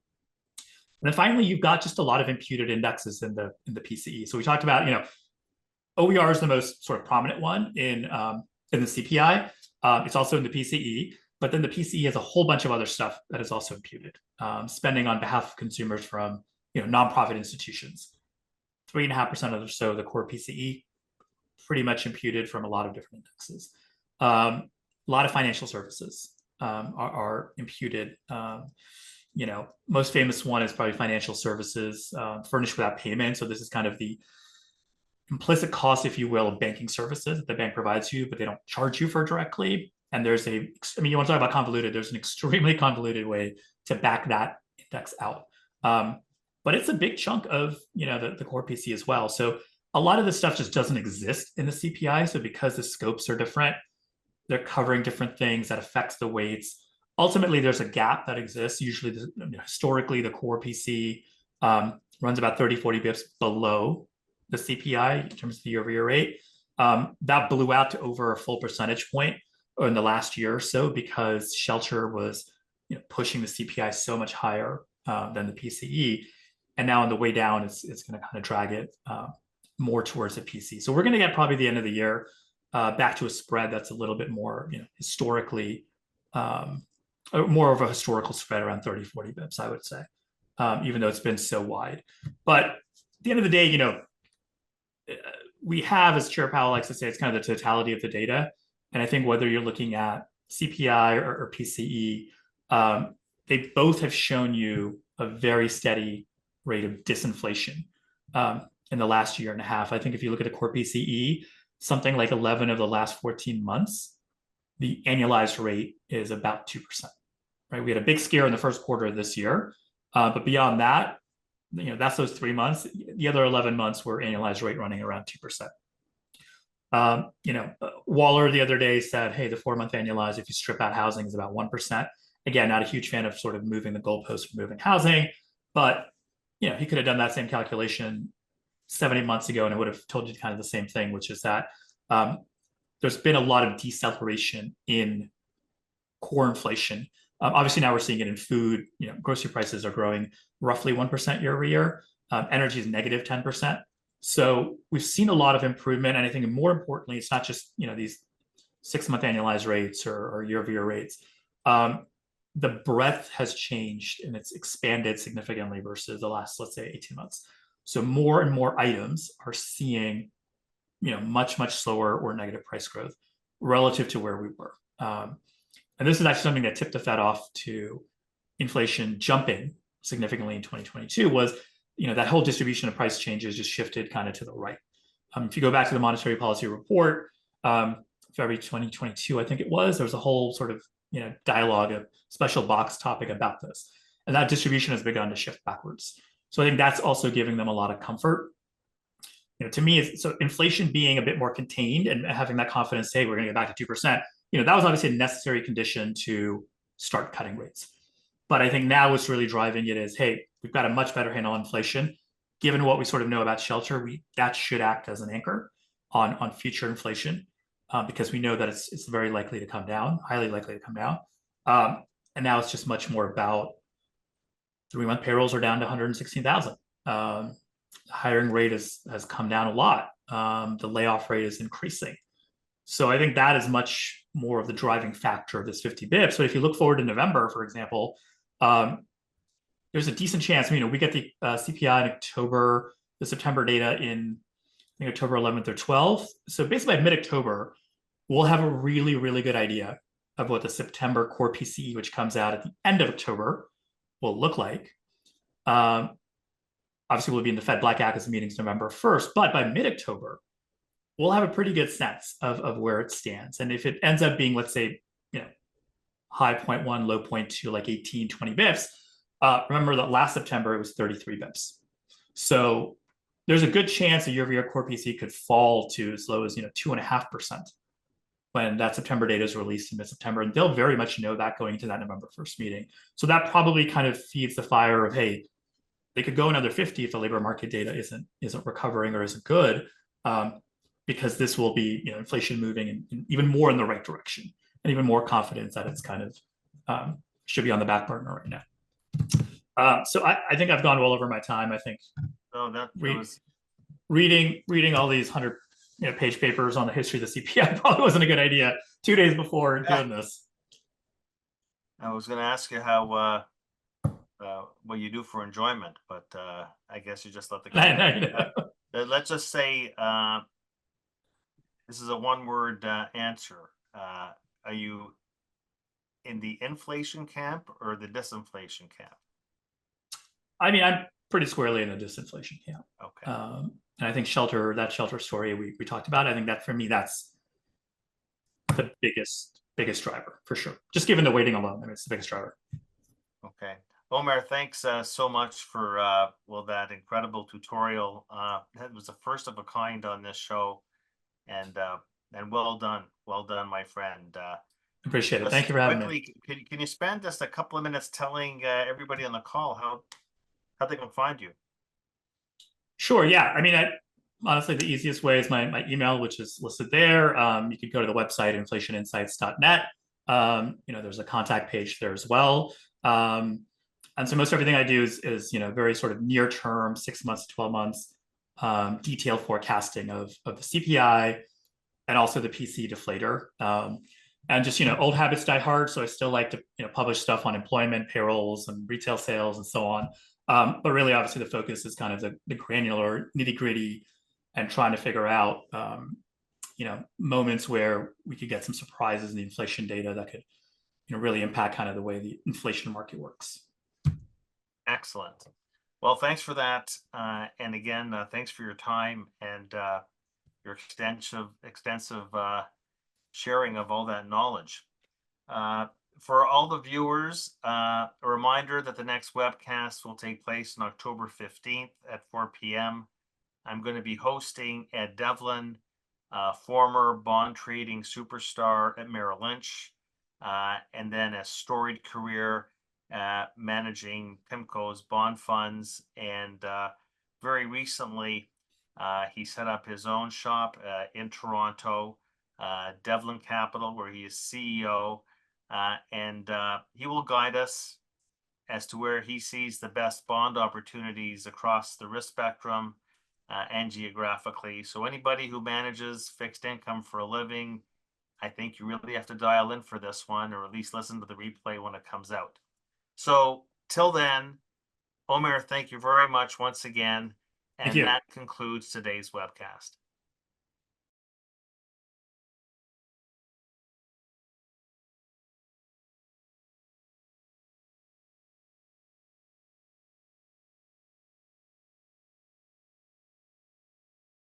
then finally, you've got just a lot of imputed indexes in the PCE. So we talked about, OER is the most sort of prominent one in the CPI. It's also in the PCE, but then the PCE has a whole bunch of other stuff that is also imputed. Spending on behalf of consumers from nonprofit institutions, 3.5% or so of the core PCE, pretty much imputed from a lot of different indexes. A lot of financial services are imputed. Most famous one is probably financial services furnished without payment. So this is kind of the implicit cost, if you will, of banking services that the bank provides you, but they don't charge you for directly. And there's you want to talk about convoluted, there's an extremely convoluted way to back that index out. But it's a big chunk of, the core PC as well. So a lot of this stuff just doesn't exist in the CPI. So because the scopes are different, they're covering different things that affects the weights. Ultimately, there's a gap that exists. Usually, historically, the core PC runs about 30, 40 bips below the CPI in terms of the year-over-year rate. That blew out to over a full percentage point in the last year or so because shelter was pushing the CPI so much higher than the PCE. And now on the way down, it's going to kind of drag it more towards the PC. So we're going to get probably the end of the year back to a spread that's a little bit more, historically, more of a historical spread around 30, 40 bips, I would say, even though it's been so wide. But at the end of the day, we have, as Chair Powell likes to say, it's kind of the totality of the data. And I think whether you're looking at CPI or PCE, they both have shown you a very steady rate of disinflation in the last year and a half. I think if you look at a core PCE, something like 11 of the last 14 months, the annualized rate is about 2%, right? We had a big scare in the first quarter of this year, but beyond that, that's those 3 months. The other 11 months were annualized rate running around 2%. Waller the other day said, hey, the 4-month annualized, if you strip out housing, is about 1%. Again, not a huge fan of sort of moving the goalpost for moving housing, but he could have done that same calculation 70 months ago, and it would have told you kind of the same thing, which is that there's been a lot of deceleration in core inflation. Obviously, now we're seeing it in food. Grocery prices are growing roughly 1% year over year. Energy is negative 10%. So we've seen a lot of improvement. And I think more importantly, it's not just these 6-month annualized rates or year over year rates. The breadth has changed and it's expanded significantly versus the last, let's say, 18 months. So more and more items are seeing, much, much slower or negative price growth relative to where we were. And this is actually something that tipped the Fed off to inflation jumping significantly in 2022 was, that whole distribution of price changes just shifted kind of to the right. If you go back to the monetary policy report, February 2022, I think it was, there was a whole sort of, dialogue, a special box topic about this. And that distribution has begun to shift backwards. So I think that's also giving them a lot of comfort. To me, so inflation being a bit more contained and having that confidence, hey, we're going to get back to 2%, that was obviously a necessary condition to start cutting rates. But I think now what's really driving it is, hey, we've got a much better handle on inflation. Given what we sort of know about shelter, that should act as an anchor on future inflation because we know that it's very likely to come down, highly likely to come down. And now it's just much more about 3-month payrolls are down to 116,000. Hiring rate has come down a lot. The layoff rate is increasing. So I think that is much more of the driving factor of this 50 bips. But if you look forward to November, for example, there's a decent chance, we get the CPI in October, the September data in I think October 11th or 12th. So basically by mid-October, we'll have a really, really good idea of what the September core PCE, which comes out at the end of October, will look like. Obviously, we'll be in the Fed Black Caucus meetings November 1st, but by mid-October, we'll have a pretty good sense of where it stands. And if it ends up being, let's say, high 0.1, low 0.2, like 18, 20 bips, remember that last September, it was 33 bips. So there's a good chance a year-over-year core PCE could fall to as low as 2.5% when that September data is released in mid-September. And they'll very much know that going into that November 1st meeting. So that probably kind of feeds the fire of, hey, they could go another 50 if the labor market data isn't recovering or isn't good, because this will be inflation moving in even more in the right direction and even more confidence that it's kind of should be on the back burner right now. So I think I've gone well over my time. I think So that re- was, reading all these 100 page papers on the history of the CPI probably wasn't a good idea 2 days before doing this. I was going to ask you how, what you do for enjoyment, but I guess you just let the I cat. know. Let's just say this is a one-word answer. Are you in the inflation camp or the disinflation camp? I mean, I'm pretty squarely in the disinflation camp. Okay. And I think that shelter story we talked about, I think that for me, that's the biggest driver for sure. Just given the waiting alone, I mean, it's the biggest driver. Okay. Omair, thanks so much for well, that incredible tutorial. That was the first of a kind on this show, and well done, my friend. Appreciate it. Thank Just you for having me. quickly, can you spend just a couple of minutes telling everybody on the call how they can find you? Sure. Yeah. I mean, honestly, the easiest way is my email, which is listed there. You can go to the website, inflationinsights.net. There's a contact page there as well. And so most everything I do is very sort of near term, 6 months to 12 months, detailed forecasting of the CPI and also the PC deflator. And just, old habits die hard. So I still like to, publish stuff on employment, payrolls, and retail sales and so on. But really, obviously, the focus is kind of the granular nitty gritty and trying to figure out, moments where we could get some surprises in the inflation data that could, really impact kind of the way the inflation market works. Excellent. Well, thanks for that. And again, thanks for your time and your extensive sharing of all that knowledge. For all the viewers, a reminder that the next webcast will take place on October 15th at 4 p.m. I'm going to be hosting Ed Devlin, former bond trading superstar at Merrill Lynch, and then a storied career managing PIMCO's bond funds. And very recently, he set up his own shop in Toronto, Devlin Capital, where he is CEO. And he will guide us as to where he sees the best bond opportunities across the risk spectrum and geographically. So anybody who manages fixed income for a living, I think you really have to dial in for this one, or at least listen to the replay when it comes out. So till then, Omair, thank you very much once again. Thank And you. that concludes today's webcast.